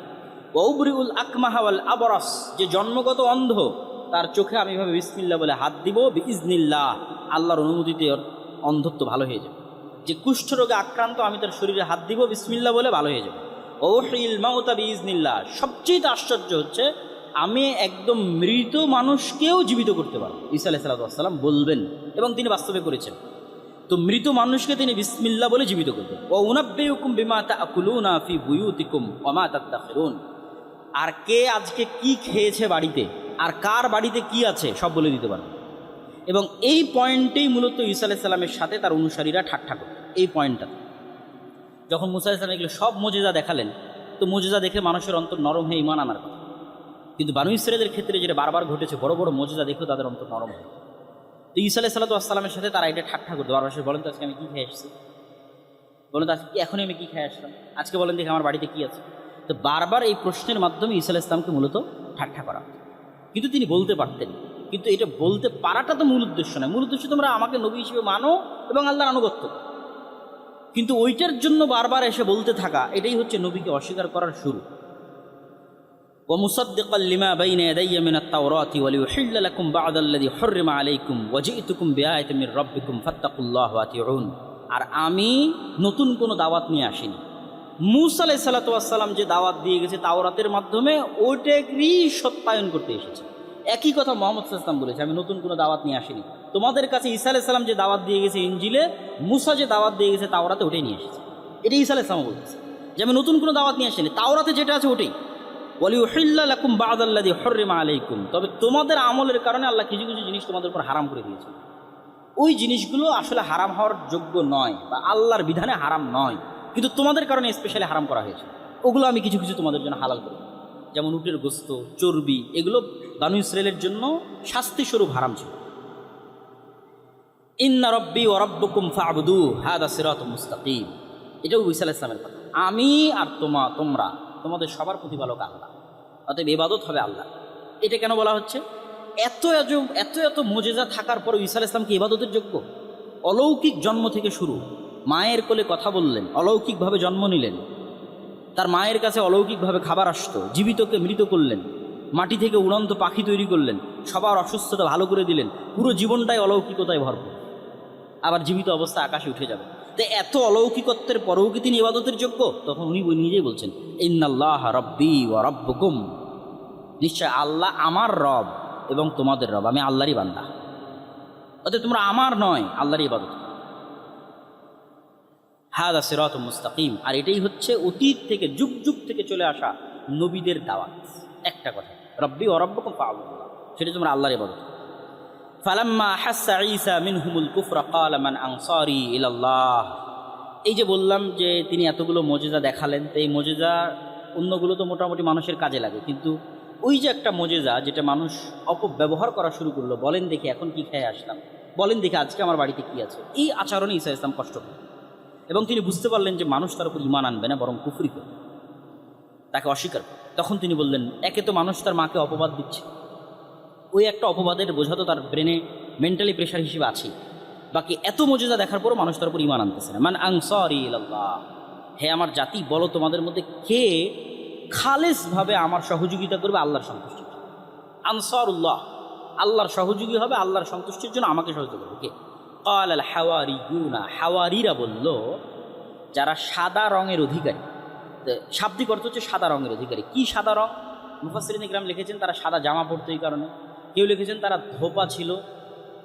ওয়াউবরিউল আকমাহা ওয়াল আবরাস, যে জন্মগত অন্ধ তার চোখে আমি এভাবে বিসমিল্লাহ বলে হাত দিব, বিইজনিল্লাহ, আল্লাহর অনুমতিতে ওর অন্ধত্ব ভালো হয়ে যাবে। যে কুষ্ঠরোগে আক্রান্ত আমি তার শরীরে হাত দিব বিসমিল্লাহ বলে, ভালো হয়ে যাবে। ওহিল মাউতা বিইজনিল্লাহ, সবচেয়ে আশ্চর্য হচ্ছে আমি একদম মৃত মানুষকেও জীবিত করতে পারবো। ঈসা আলাইহিস সালাম বলবেন এবং তিনি বাস্তবে করেছেন। তো মৃত মানুষকে তিনি বিসমিল্লাহ বলে জীবিত করবেন। ওয়া উনাব্বিউকুম বিমা তাআকুলুনা ফি বুয়ুতিকুম ওয়া মা তাদাখিরুন। আর কে আজকে কি খেয়েছে বাড়িতে, আর কার বাড়িতে কি আছে, সব বলে দিতে পারবে। এবং এই পয়েন্টেই মূলত ঈসা আলাইহিস সালামের সাথে তার অনুসারীরা ঠাট্টা করত। এই পয়েন্টটা যখন মুসা আলাইহিস সালাম এগুলো সব মুজিজা দেখালেন, তো মুজিজা দেখে মানুষের অন্তর নরম হয়ে ঈমান আনার কথা। কিন্তু বানু ইসরাঈলের ক্ষেত্রে যেটা বারবার ঘটেছে, বড় বড় মুজিজা দেখেও তাদের অন্তর নরম হয়। তো ঈসা আলাইহিস সালামের সাথে তারা এটা ঠাট্টা করতো। বারবার বলেন তো আজকে আমি কী খেয়ে আসছি, বলেন তো আজকে এখনই আমি কী খেয়ে আসলাম, আজকে বলেন দেখি আমার বাড়িতে কী আছে। তো বারবার এই প্রশ্নের মাধ্যমে ঈসা আলাইহিস সালামকে মূলত ঠাট্টা করা হতো। কিন্তু তিনি বলতে পারতেন। কিন্তু এটা বলতে পারাটা তো মূল উদ্দেশ্য নয়। মূল উদ্দেশ্য তোমরা আমাকে নবী হিসেবে মানো এবং আল্লাহর আনুগত্য। কিন্তু ওইটার জন্য বারবার এসে বলতে থাকা, এটাই হচ্ছে নবীকে অস্বীকার করার শুরু। ومصدقا لما بين يدي من التوراة وليحل لكم بعض الذي حرم عليكم وجئتكم بآية من ربكم فاتقوا الله وأطيعون। আর আমি নতুন কোনো দাওয়াত নিয়ে আসিনি। মূসা আলাইহিস সালাম যে দাওয়াত দিয়ে গেছে তাওরাতের মাধ্যমে, ওইটাকেই সত্যায়ন করতে এসেছে। একই কথা মুহাম্মদ সাল্লাল্লাহু আলাইহি ওয়াসাল্লাম বলেছে, আমি নতুন কোনো দাওয়াত নিয়ে আসিনি। তোমাদের কাছে ঈসা আলাইহিস সালাম যে দাওয়াত দিয়ে গেছে ইনজিলে, মূসা যে দাওয়াত দিয়ে গেছে তাওরাতে, ওটাই নিয়ে এসেছে। এটাই ঈসা আলাইহিস সালাম বলতেছে যে আমি নতুন কোনো দাওয়াত নিয়ে আসিনি, তাওরাতে যেটা আছে ওটাই। ওয়ালিউহিল্লা লাকুম বা'দাল্লাযী হুররিমা আলাইকুম, তবে তোমাদের আমলের কারণে আল্লাহ কিছু কিছু জিনিস তোমাদের উপর হারাম করে দিয়েছে। ওই জিনিসগুলো আসলে হারাম হওয়ার যোগ্য নয় বা আল্লাহর বিধানে হারাম নয়, কিন্তু তোমাদের কারণে স্পেশালি হারাম করা হয়েছে। ওগুলো আমি কিছু কিছু তোমাদের জন্য হালাল করি। যেমন উটের গোস্ত, চর্বি, এগুলো বানু ইসরাঈলের জন্য শাস্তিস্বরূপ হারাম ছিল। ইন্না রব্বি ওয়া রাব্বুকুম ফা'বুদু হাদা সিরাতুম মুস্তাকিম, এটাও ঈসা আলাইহিস সালামের কথা। আমি আর তোমরা, তোমাদের সবার প্রতিপালক আল্লাহ, অতএব ইবাদত হবে আল্লাহ। এটা কেন বলা হচ্ছে? এত এত মুজিজা থাকার পর ঈসা আলাইহিস সালাম কি ইবাদতের যোগ্য? অলৌকিক জন্ম থেকে শুরু, মায়ের কোলে কথা বললেন, অলৌকিকভাবে জন্ম নিলেন, তার মায়ের কাছে অলৌকিকভাবে খাবার আসতো, জীবিতকে মৃত করলেন, মাটি থেকে উড়ন্ত পাখি তৈরি করলেন, সবার অসুস্থতা ভালো করে দিলেন, পুরো জীবনটাই অলৌকিকতায় ভরপুর। আবার জীবিত অবস্থায় আকাশে উঠে যাবে। তো এত অলৌকিকত্বের পরেও কি তিনি ইবাদতের যোগ্য? তখন উনি নিজেই বলছেন, ইন্নাল্লাহ রব্বি ওয়া রব্বুকুম, নিশ্চয় আল্লাহ আমার রব এবং তোমাদের রব, আমি আল্লাহরই বান্দা। অতএব তোমরা আমার নয়, আল্লাহরই ইবাদত। হাদা সিরাতুম মুস্তাকিম, আর এটাই হচ্ছে অতীত থেকে যুগ যুগ থেকে চলে আসা নবীদের দাওয়াত। একটা কথা, রব্বি ওয়া রব্বুকুম ফা'বুদু, সেটা তোমরা আল্লাহর ইবাদত। ফালাম্মা হাসসা ঈসা মিনহুমুল কুফরা ক্বালা মান আনসারি ইলাল্লাহ। এই যে বললাম যে তিনি এতগুলো মুজিজা দেখালেন, তো এই মুজিজা অন্যগুলো তো মোটামুটি মানুষের কাজে লাগে, কিন্তু ওই যে একটা মুজিজা যেটা মানুষ অপব্যবহার করা শুরু করলো, বলেন দেখি এখন কি খেয়ে আসলাম, বলেন দেখি আজকে আমার বাড়িতে কি আছে, এই আচরণে ঈসা ইসলাম কষ্ট পেলেন। এবং তিনি বুঝতে পারলেন যে মানুষ তার উপর ঈমান আনবে না, বরং কুফরি করবে, তাকে অস্বীকার করবে। তখন তিনি বললেন, একে তো মানুষ তার মাকে অপবাদ দিচ্ছে, ওই একটা অপবাদের বোঝা তো তার ব্রেনে মেন্টালি প্রেশার হিসেবে আছে, বাকি এত মুজিজা দেখার পরও মানুষ তার উপর ঈমান আনতেছে না। মান আনসারি ইলাল্লাহ, হে আমার জাতি, বলো তোমাদের মধ্যে কে খালেসভাবে আমার সহযোগিতা করবে আল্লাহর সন্তুষ্টির জন্য। আনসারুল্লাহ, আল্লাহর সহযোগী হবে আল্লাহর সন্তুষ্টির জন্য আমাকে সহযোগিতা করবে কে? ক্বাল আল হাওয়ারিয়ুনা, হাওয়ারিরা বলল যারা সাদা রঙের অধিকারী। শাব্দিক অর্থ হচ্ছে সাদা রঙের অধিকারী। কি সাদা রং? মুফাসসিরিন ইকরাম লিখেছেন তারা সাদা জামা পরতো এই কারণে, কেউ লিখেছেন তারা ধোপা ছিল,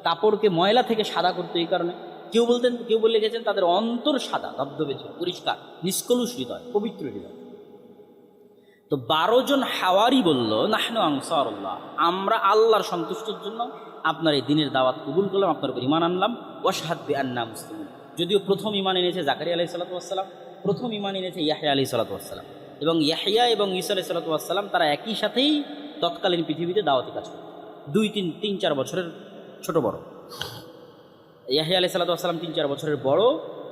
কাপড়কে ময়লা থেকে সাদা করতো এই কারণে, কেউ বলে লিখেছেন তাদের অন্তর সাদা ধবধবে ছিল, পরিষ্কার, নিষ্কলুষ হৃদয়, পবিত্র হৃদয়। তো 12 জন হাওয়ারি বলল নাহনু আনসারুল্লাহ, আমরা আল্লাহর সন্তুষ্টির জন্য আপনার এই দিনের দাওয়াত কবুল করলাম, আপনার উপর ঈমান আনলাম। ওয়াশহাদ বিআন্না মুসলিমুন, যদিও প্রথম ঈমান এনেছে জাকারিয়া আলাইহিস সালাতু ওয়াস সালাম, প্রথম ঈমান এনেছে ইয়াহইয়া আলাইহিস সালাতু ওয়াস সালাম, এবং ইয়াহইয়া এবং ঈসা আলাইহিস সালাতু ওয়াস সালাম তারা একই সাথেই তৎকালীন পৃথিবীতে দাওয়াতি কাজ করত। 2-3-4 বছরের ছোট বড়। ইয়াহইয়া আলাইহিস সালাতু ওয়াস সালাম 3-4 বছরের বড়,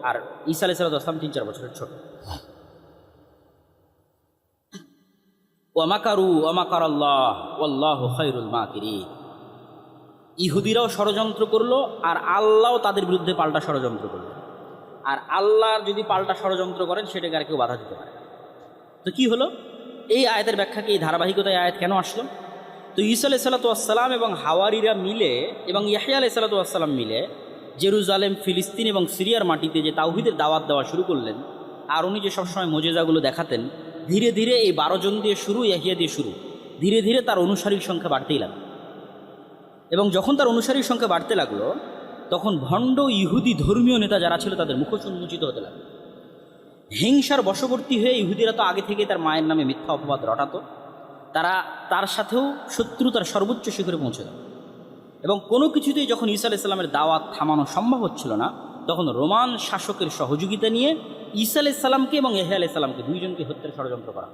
আর ঈসা আলাইহিস সালাতু ওয়াস সালাম 3-4 বছরের ছোট। ওয়ামাকারু ওয়ামাকারাল্লাহ ওয়াল্লাহু খায়রুল মাকিরিন, ইহুদিরাও ষড়যন্ত্র করলো আর আল্লাহও তাদের বিরুদ্ধে পাল্টা ষড়যন্ত্র করলো। আর আল্লাহর যদি পাল্টা ষড়যন্ত্র করেন সেটাকে আর কেউ বাধা দিতে পারে। তো কি হলো এই আয়াতের ব্যাখ্যাকে, এই ধারাবাহিকতায় আয়াত কেন আসলো? তো ঈসা আলাইহিস সালাতু ওয়াস সালাম এবং হাওয়ারিরা মিলে এবং ইয়াহইয়া আলাইহিস সালাতু ওয়াস সালাম মিলে জেরুজালেম, ফিলিস্তিন এবং সিরিয়ার মাটিতে যে তাওহীদের দাওয়াত দেওয়া শুরু করলেন, আর উনি যে সবসময় মুজিজাগুলো দেখাতেন, ধীরে ধীরে এই 12 জন দিয়ে শুরু, ইয়াহইয়া দিয়ে শুরু, ধীরে ধীরে তার অনুসারীর সংখ্যা বাড়তেই লাগলো। এবং যখন তার অনুসারীর সংখ্যা বাড়তে লাগলো, তখন ভণ্ড ইহুদি ধর্মীয় নেতা যারা ছিল তাদের মুখোশ উন্মোচিত হতে লাগলো। হিংসার বশবর্তী হয়ে ইহুদিরা তো আগে থেকে তার মায়ের নামে মিথ্যা অপবাদ রটাতো, তারা তার সাথেও শত্রুতার সর্বোচ্চ শিখরে পৌঁছে গেল। এবং কোনো কিছুতেই যখন ঈসা আলাইহিস সালামের দাওয়াত থামানো সম্ভব হচ্ছিল না, তখন রোমান শাসকের সহযোগিতা নিয়ে ঈসা আলাইহিস সালামকে এবং ইয়াহইয়া আলাইহিস সালামকে, 2 জনকে হত্যার ষড়যন্ত্র করা।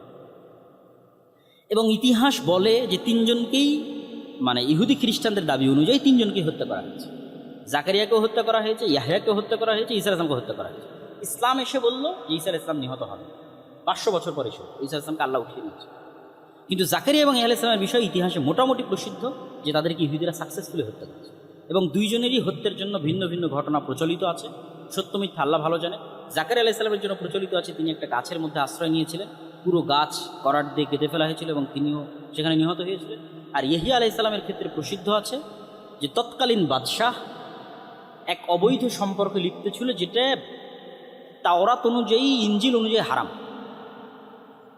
এবং ইতিহাস বলে যে 3 জনকেই, মানে ইহুদি খ্রিস্টানদের দাবি অনুযায়ী 3 জনকেই হত্যা করা হয়েছে। জাকারিয়াকেও হত্যা করা হয়েছে, ইয়াহইয়াকেও হত্যা করা হয়েছে, ঈসা আলাইহিস সালামকে হত্যা করা হয়েছে। ইসলাম এসে বলল যে ঈসা আলাইহিস সালাম নিহত হবে, 500 বছর পরে এসে ঈসা আলাইহিস সালামকে আল্লাহ উঠিয়ে নিয়েছে। কিন্তু জাকারিয়া এবং ইয়াহইয়া আলাইহিস সালামের বিষয় ইতিহাসে মোটামুটি প্রসিদ্ধ যে তাদেরকে ইহুদিরা সাকসেসফুলি হত্যা করেছে। এবং 2 জনেরই হত্যার জন্য ভিন্ন ভিন্ন ঘটনা প্রচলিত আছে, সত্য মিথ্যা আল্লাহ ভালো জানে। জাকারিয়া আলাইহিস সালামের জন্য প্রচলিত আছে তিনি একটা গাছের মধ্যে আশ্রয় নিয়েছিলেন, পুরো গাছ করার দিয়ে কেটে ফেলা হয়েছিল এবং তিনিও সেখানে নিহত হয়েছিলেন। আর ইয়াহইয়া আলাইহিস সালামের ক্ষেত্রে প্রসিদ্ধ আছে যে তৎকালীন বাদশাহ এক অবৈধ সম্পর্কে লিপ্ত ছিল, যেটা তাওরাত অনুযায়ী, ইনজিল অনুযায়ী হারাম।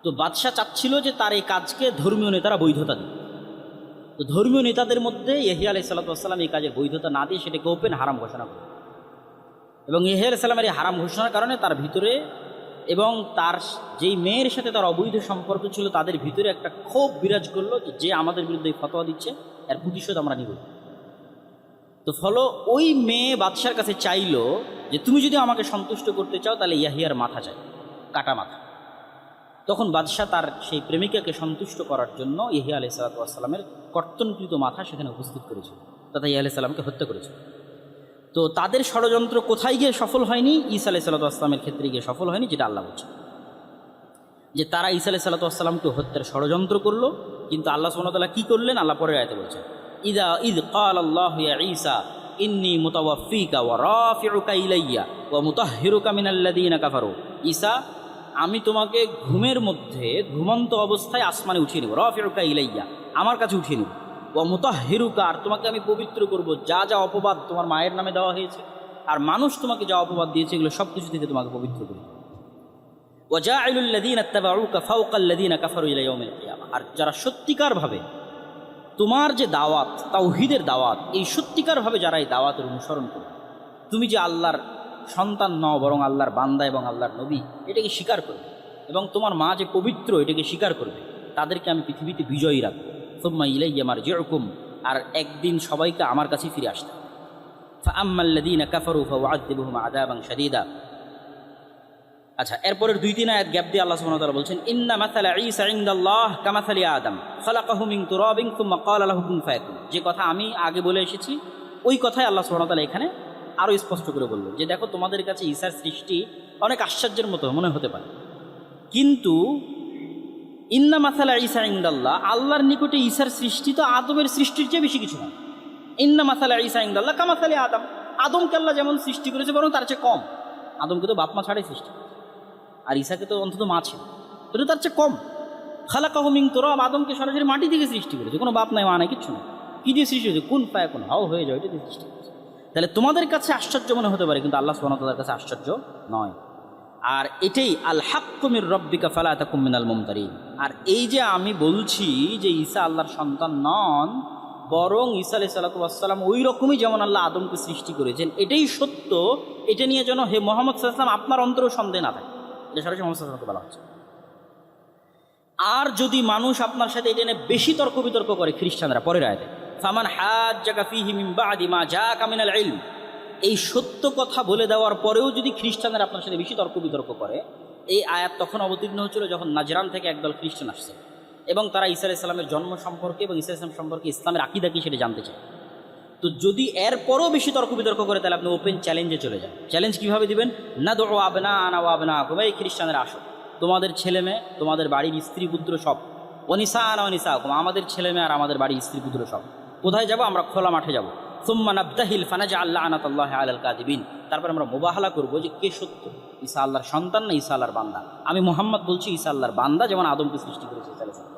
তো বাদশাহ চাচ্ছিল যে তার এই কাজকে ধর্মীয় নেতারা বৈধতা দিবে। তো ধর্মীয় নেতাদের মধ্যে ইয়াহইয়া আলাইহিস সালাতু ওয়াস সালাম এই কাজের বৈধতা না দিয়ে সেটাকে ওপেন হারাম ঘোষণা করে। এবং ইয়াহইয়া আলাইহিস সালামের এই হারাম ঘোষণার কারণে তার ভিতরে এবং তার যেই মেয়ের সাথে তার অবৈধ সম্পর্ক ছিল তাদের ভিতরে একটা ক্ষোভ বিরাজ করলো যে আমাদের বিরুদ্ধে ফতোয়া দিচ্ছে, এর প্রতিশোধ আমরা নিব। তো ফলো ওই মেয়ে বাদশার কাছে চাইলো যে তুমি যদি আমাকে সন্তুষ্ট করতে চাও তাহলে ইয়াহইয়ার মাথা চাই, কাটা মাথা। তখন বাদশাহ তার সেই প্রেমিকাকে সন্তুষ্ট করার জন্য ইয়াহইয়া আলাইহিস সালাতু ওয়াস সালামের কর্তনকৃত মাথা সেখানে উপস্থিত করেছিল, তথা ইয়াহইয়া আলাইহিস সালামকে হত্যা করেছিল। তো তাদের ষড়যন্ত্র কোথায় গিয়ে সফল হয়নি? ঈসা আলাইহিস সালাতু ওয়াস সালামের ক্ষেত্রে গিয়ে সফল হয়নি, যেটা আল্লাহ বলছে যে তারা ঈসা আলাইহিস সালাতু ওয়াস সালামকে হত্যার ষড়যন্ত্র করলো। কিন্তু আল্লাহ সুবহানাহু ওয়া তাআলা কী করলেন? আল্লাহ পরের আয়াতে বলছেন ইদ ক্বালাল্লাহু ইয়া ঈসা ইন্নী মুতাওয়াফিকা ওয়া রাফিউকা ইলাইয়া ওয়া মুতাহহিরুকা মিনাল্লাযীনা কাফারু। ঈসা, আমি তোমাকে ঘুমের মধ্যে ঘুমন্ত অবস্থায় আসমানে উঠিয়ে নেব, রাফিউকা ইলাইয়া, আমার কাছে উঠিয়ে নেব, ওয়া মুতাহহিরুকা, আর তোমাকে আমি পবিত্র করব, যা যা অপবাদ তোমার মায়ের নামে দেওয়া হয়েছে আর মানুষ তোমাকে যা অপবাদ দিয়েছে এগুলো সব কিছু থেকে তোমাকে পবিত্র করব। ওয়া জাইলুল লাযীনা ইত্তাবাউকা ফাওকাল লাযীনা কাফারু ইলা ইয়াউমিল কিয়ামা, আর যারা সত্যিকারভাবে তোমার যে দাওয়াত, তাওহীদের দাওয়াত, এই সত্যিকারভাবে যারা এই দাওয়াতের অনুসরণ করবে, তুমি যে আল্লাহর সন্তান নও বরং আল্লাহর বান্দা এবং আল্লাহর নবী, এটাকে স্বীকার করবে, এবং তোমার মা যে পবিত্র এটাকে স্বীকার করবে, তাদেরকে আমি পৃথিবীতে বিজয়ী রাখবো। সুম্মা ইলাইয়া মারজিউকুম, আর একদিন সবাইকে আমার কাছে ফিরে আসতে। ফাআম্মাল্লাযীনা কাফারু ফাউআযযিবুহুম আযাবান শাদীদা। আচ্ছা, এরপরের 2-3 আয়াত গ্যাপ দিয়ে আল্লাহ সুবহানাহু ওয়া তাআলা বলছেন ইন্না মাসালা ঈসা ইনদাল্লাহ কামাসালি আদম খালাকাহু মিন তুরাবিন সুম্মা ক্বালা লাহু কুন ফায়াকুন। যে কথা আমি আগে বলে এসেছি ওই কথাই আল্লাহ সুবহানাহু ওয়া তাআলা এখানে আরও স্পষ্ট করে বললেন যে দেখো, তোমাদের কাছে ঈসার সৃষ্টি অনেক আশ্চর্যের মতো মনে হতে পারে, কিন্তু ইন্না মাসালা ঈসা ইনদাল্লাহ, আল্লাহর নিকটে ঈসার সৃষ্টি তো আদমের সৃষ্টির চেয়ে বেশি কিছু নয়। ইন্না মাসালা ঈসা ইনদাল্লাহ কামাসালি আদম, আদমকে আল্লাহ যেমন সৃষ্টি করেছে বরং তার চেয়ে কম। আদমকে তো বাপ মা ছাড়াই সৃষ্টি, আর ঈসাকে তো অন্তত মা ছিল, এটা তার চেয়ে কম। খালাকাহু মিন তুরাব, আদমকে সরাসরি মাটি থেকে সৃষ্টি করেছে, কোনো বাপ নাই মা নাই কিচ্ছু নেই। কী দিয়ে সৃষ্টি হয়েছে? কুন ফায়াকুন, হাও হয়ে যাও, এটা দিয়ে সৃষ্টি করেছে। তাহলে তোমাদের কাছে আশ্চর্য মনে হতে পারে, কিন্তু আল্লাহ সুবহানাহু ওয়া তাআলার কাছে আশ্চর্য নয়। আর এটাই আল হাক্কু মির রাব্বিকা ফালা তাকুম মিনাল মুমতারিন। আর এই যে আমি বলছি যে ঈসা আল্লাহর সন্তান নন, বরং ঈসা আলাইহিস সালাতু ওয়াস সালাম ওই রকমই যেমন আল্লাহ আদমকে সৃষ্টি করেছেন, এটাই সত্য। এটা নিয়ে যেন হে মুহাম্মদ সাল্লাল্লাহু আলাইহি ওয়াসাল্লাম আপনার অন্তরেও সন্দেহ না থাকে, এটা সরাসরি মুহাম্মদ সাল্লাল্লাহু আলাইহি ওয়াসাল্লামকে বলা হচ্ছে। আর যদি মানুষ আপনার সাথে এটা নিয়ে বেশি তর্ক বিতর্ক করে, খ্রিস্টানরা পরের আয়াতে ফামান হাজ্জাকা ফীহি মিন বাদি মা জাআকা মিনাল ইলম, এই সত্য কথা বলে দেওয়ার পরেও যদি খ্রিস্টানরা আপনার সাথে বেশি তর্ক বিতর্ক করে, এই আয়াত তখন অবতীর্ণ হচ্ছিল যখন নাজরান থেকে একদল খ্রিস্টান আসছে এবং তারা ঈসা আলাইহিস সালামের জন্ম সম্পর্কে এবং ঈসা আলাইহিস সালাম সম্পর্কে ইসলামের আকীদা কি সেটা জানতে চায়। তো যদি এরপরও বেশি তর্ক বিতর্ক করে, তাহলে আপনি ওপেন চ্যালেঞ্জে চলে যান। চ্যালেঞ্জ কীভাবে দিবেন? নাদউ আবনাআনা ওয়া আবনাআকুম, এই খ্রিস্টানরা আসো, তোমাদের ছেলে মেয়ে, তোমাদের বাড়ির স্ত্রী পুত্র সব, ওনিসাআনা ওয়া নিসাআকুম, আমাদের ছেলে মেয়ে আর আমাদের বাড়ির স্ত্রী পুত্র সব। কোথায় যাব? আমরা খোলা মাঠে যাব। সুম্মা নাবতাহিল ফানাজআল লা'নাতাল্লাহি আলাল কাযিবিন, তারপর আমরা মুবাহালা করবো যে কে সত্য, ঈসা আল্লাহর সন্তান না ঈসা আল্লাহর বান্দা। আমি মুহাম্মদ বলছি ঈসা আল্লাহর বান্দা, যেমন আদমকে সৃষ্টি করেছে ঈসা আলাইহিস সালাম।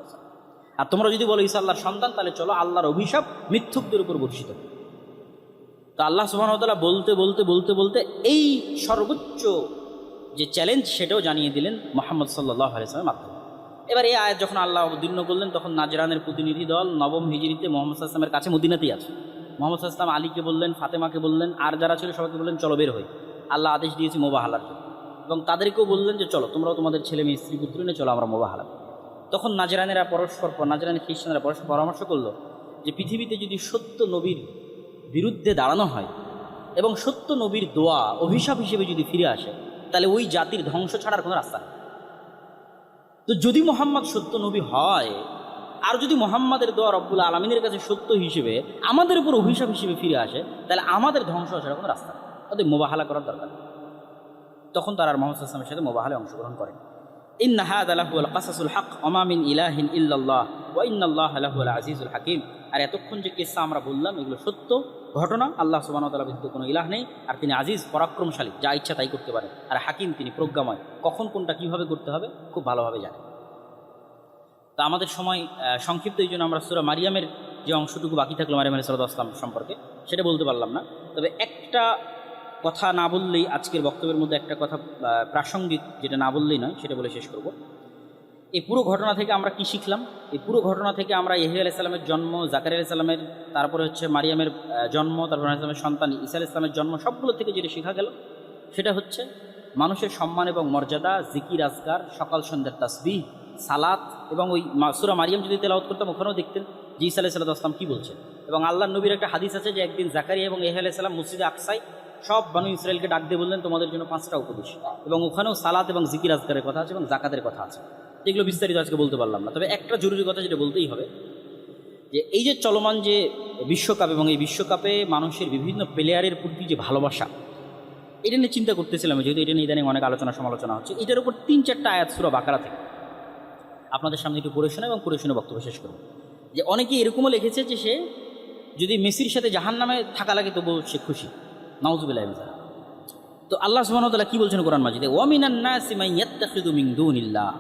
আর তোমরা যদি বলো ঈসা আল্লাহর সন্তান, তাহলে চলো আল্লাহর অভিশাপ মিথ্যুকদের উপর বর্ষিত। তো আল্লাহ সুবহানাহু ওয়া তাআলা বলতে বলতে বলতে বলতে এই সর্বোচ্চ যে চ্যালেঞ্জ সেটাও জানিয়ে দিলেন মুহাম্মদ সাল্লাল্লাহু আলাইহি ওয়াসাল্লামের মাধ্যমে। এবার এই আয়াত যখন আল্লাহ অবতীর্ণ করলেন, তখন নাজরানের প্রতিনিধি দল নবম হিজরিতে মুহাম্মদ সাল্লাল্লাহু আলাইহি ওয়াসাল্লামের কাছে মদিনাতেই আছে। মুহাম্মদ সাল্লাল্লাহু আলাইহি ওয়াসাল্লাম আলীকে বললেন, ফাতেমাকে বললেন, আর যারা ছিল সবাইকে বললেন চলো বের হই, আল্লাহ আদেশ দিয়েছে মুবাহালার জন্য। এবং তাদেরকেও বললেন যে চলো তোমরাও তোমাদের ছেলে মেয়ে স্ত্রী পুত্র নিয়ে চলো আমরা মুবাহালা। তখন নাজরানের খ্রিস্টানরা পরস্পর পরামর্শ করলো যে পৃথিবীতে যদি সত্য নবীর বিরুদ্ধে দাঁড়ানো হয় এবং সত্য নবীর দোয়া অভিশাপ হিসেবে যদি ফিরে আসে, তাহলে ওই জাতির ধ্বংস ছাড়ার কোনো রাস্তা নেই। তো যদি মুহাম্মদ সত্য নবী হয়, আর যদি মুহাম্মাদের দোয়া রব্বুল আলামিনের কাছে সত্য হিসেবে আমাদের উপর অভিশাপ হিসেবে ফিরে আসে, তাহলে আমাদের ধ্বংস ছাড়া কোনো রাস্তা নেই, তাদের মোবাহালা করার দরকার। তখন তারা আর মুহাম্মদ সাল্লাল্লাহু আলাইহি ওয়াসাল্লামের সাথে মোবাহালায় অংশগ্রহণ করেন। ইন্না হাযা লাহুল কাসাসুল হক ওয়া মা মিন ইলাহিন ইল্লাল্লাহ ওয়া ইন্নাল্লাহা লাহুল আজিজুল হাকীম। আর এতক্ষণ যে কিসসা আমরা বললাম, এগুলো সত্য ঘটনা। আল্লাহ সুবহানাহু ওয়া তাআলা ব্যতীত কোনো ইলাহ নেই, আর তিনি আজিজ পরাক্রমশালী, যা ইচ্ছা তাই করতে পারেন। আর হাকিম, তিনি প্রজ্ঞাময়, কখন কোনটা কীভাবে করতে হবে খুব ভালোভাবে জানেন। তা আমাদের সময় সংক্ষিপ্ত, এই জন্য আমরা সূরা মারিয়ামের যে অংশটুকু বাকি থাকলো মারিয়াম আলাইহিস সালাম সম্পর্কে, সেটা বলতে পারলাম না। তবে একটা কথা না বললেই, আজকের বক্তব্যের মধ্যে একটা কথা প্রাসঙ্গিক, যেটা না বললেই নয়, সেটা বলে শেষ করব। এই পুরো ঘটনা থেকে আমরা কি শিখলাম? এই পুরো ঘটনা থেকে আমরা ইয়াহইয়া আলাইহিস সালামের জন্ম, জাকারিয়া আলাইহিস সালামের, তারপরে হচ্ছে মারিয়ামের জন্ম, তারপর আলাইহিস সালামের সন্তান ঈসা আলাইহিস সালামের জন্ম, সবগুলো থেকে যেটা শেখা গেল সেটা হচ্ছে মানুষের সম্মান এবং মর্যাদা, জিকির আজকার, সকাল সন্ধ্যার তাসবিহ, সালাত। এবং ওই সূরা মারিয়াম যদি তেলাওয়াত করতাম, ওখানেও দেখতেন যে ঈসা আলাইহিস সালাম কী বলছেন। এবং আল্লাহর নবীর একটা হাদিস আছে যে একদিন জাকারিয়া এবং ইয়াহইয়া আলাইহিস সালাম মসজিদে আকসায় সব বানু ইসরায়েলকে ডাক দিয়ে বললেন তোমাদের জন্য 5টা উপদেশ, এবং ওখানেও সালাত এবং জিকির আজকারের কথা আছে এবং জাকাতের কথা আছে। যেগুলো বিস্তারিত আজকে বলতে পারলাম না। তবে একটা জরুরি কথা যেটা বলতেই হবে, যে এই যে চলমান যে বিশ্বকাপ, এবং এই বিশ্বকাপে মানুষের বিভিন্ন প্লেয়ারের প্রতি যে ভালোবাসা, এটা নিয়ে চিন্তা করতেছিলাম, যেহেতু এটা নিয়ে ইদানিং অনেক আলোচনা সমালোচনা হচ্ছে। এটার উপর 3-4টা আয়াত সূরা বাকারা থেকে আপনাদের সামনে একটু পড়ে শোনা এবং পড়ে শুনে বক্তব্য শেষ করব। যে অনেকে এরকমও লিখেছে যে সে যদি মেসির সাথে জাহান্নামে থাকা লাগে তবুও সে খুশি, নাউযুবিল্লাহি মিন যালিক। তো আল্লাহ সুবহানাহু ওয়া তাআলা কি বলছেন কোরআন মাজিদে? ওয়া মিনান নাসি মান ইয়াত্তাখিযু মিন দুনিল্লাহ,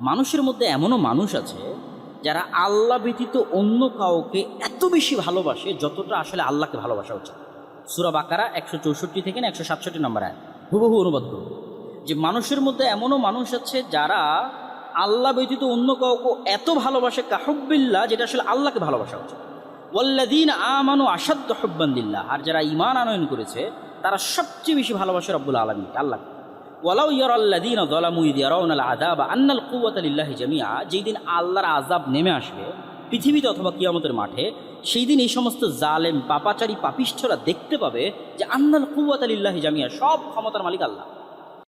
মানুষের মধ্যে এমনও মানুষ আছে যারা আল্লাহ ব্যতীত অন্য কাউকে এত বেশি ভালোবাসে যতটা আসলে আল্লাহকে ভালোবাসা উচিত। সূরা বাকারা 164 থেকে 167 নম্বর আয়াত হুবহু অনুবাদ করব, যে মানুষের মধ্যে এমনও মানুষ আছে যারা আল্লাহ ব্যতীত অন্য কাউকে এত ভালোবাসে কাহুব্বিল্লাহ, যেটা আসলে আল্লাহকে ভালোবাসা উচিত। ওয়াল্লাযীনা আমানু আশাদ্দু হুব্বান লিল্লাহ, আর যারা ঈমান আনয়ন করেছে তারা সবচেয়ে বেশি ভালোবাসে রব্বুল আলামিনকে, আল্লাহকে। ওয়ালাউ ইয়ারাল্লাযীনা যালামু ইয ইয়ারাউনাল আযাবা আন্নাল কুওয়াতা লিল্লাহি জামিআ, যেই দিন আল্লাহর আযাব নেমে আসবে পৃথিবীতে অথবা কিয়ামতের মাঠে, সেই দিন এই সমস্ত জালেম, পাপাচারী, পাপিষ্ঠরা দেখতে পাবে যে আন্নাল কুওয়াতা লিল্লাহি জামিআ, সব ক্ষমতার মালিক আল্লাহ।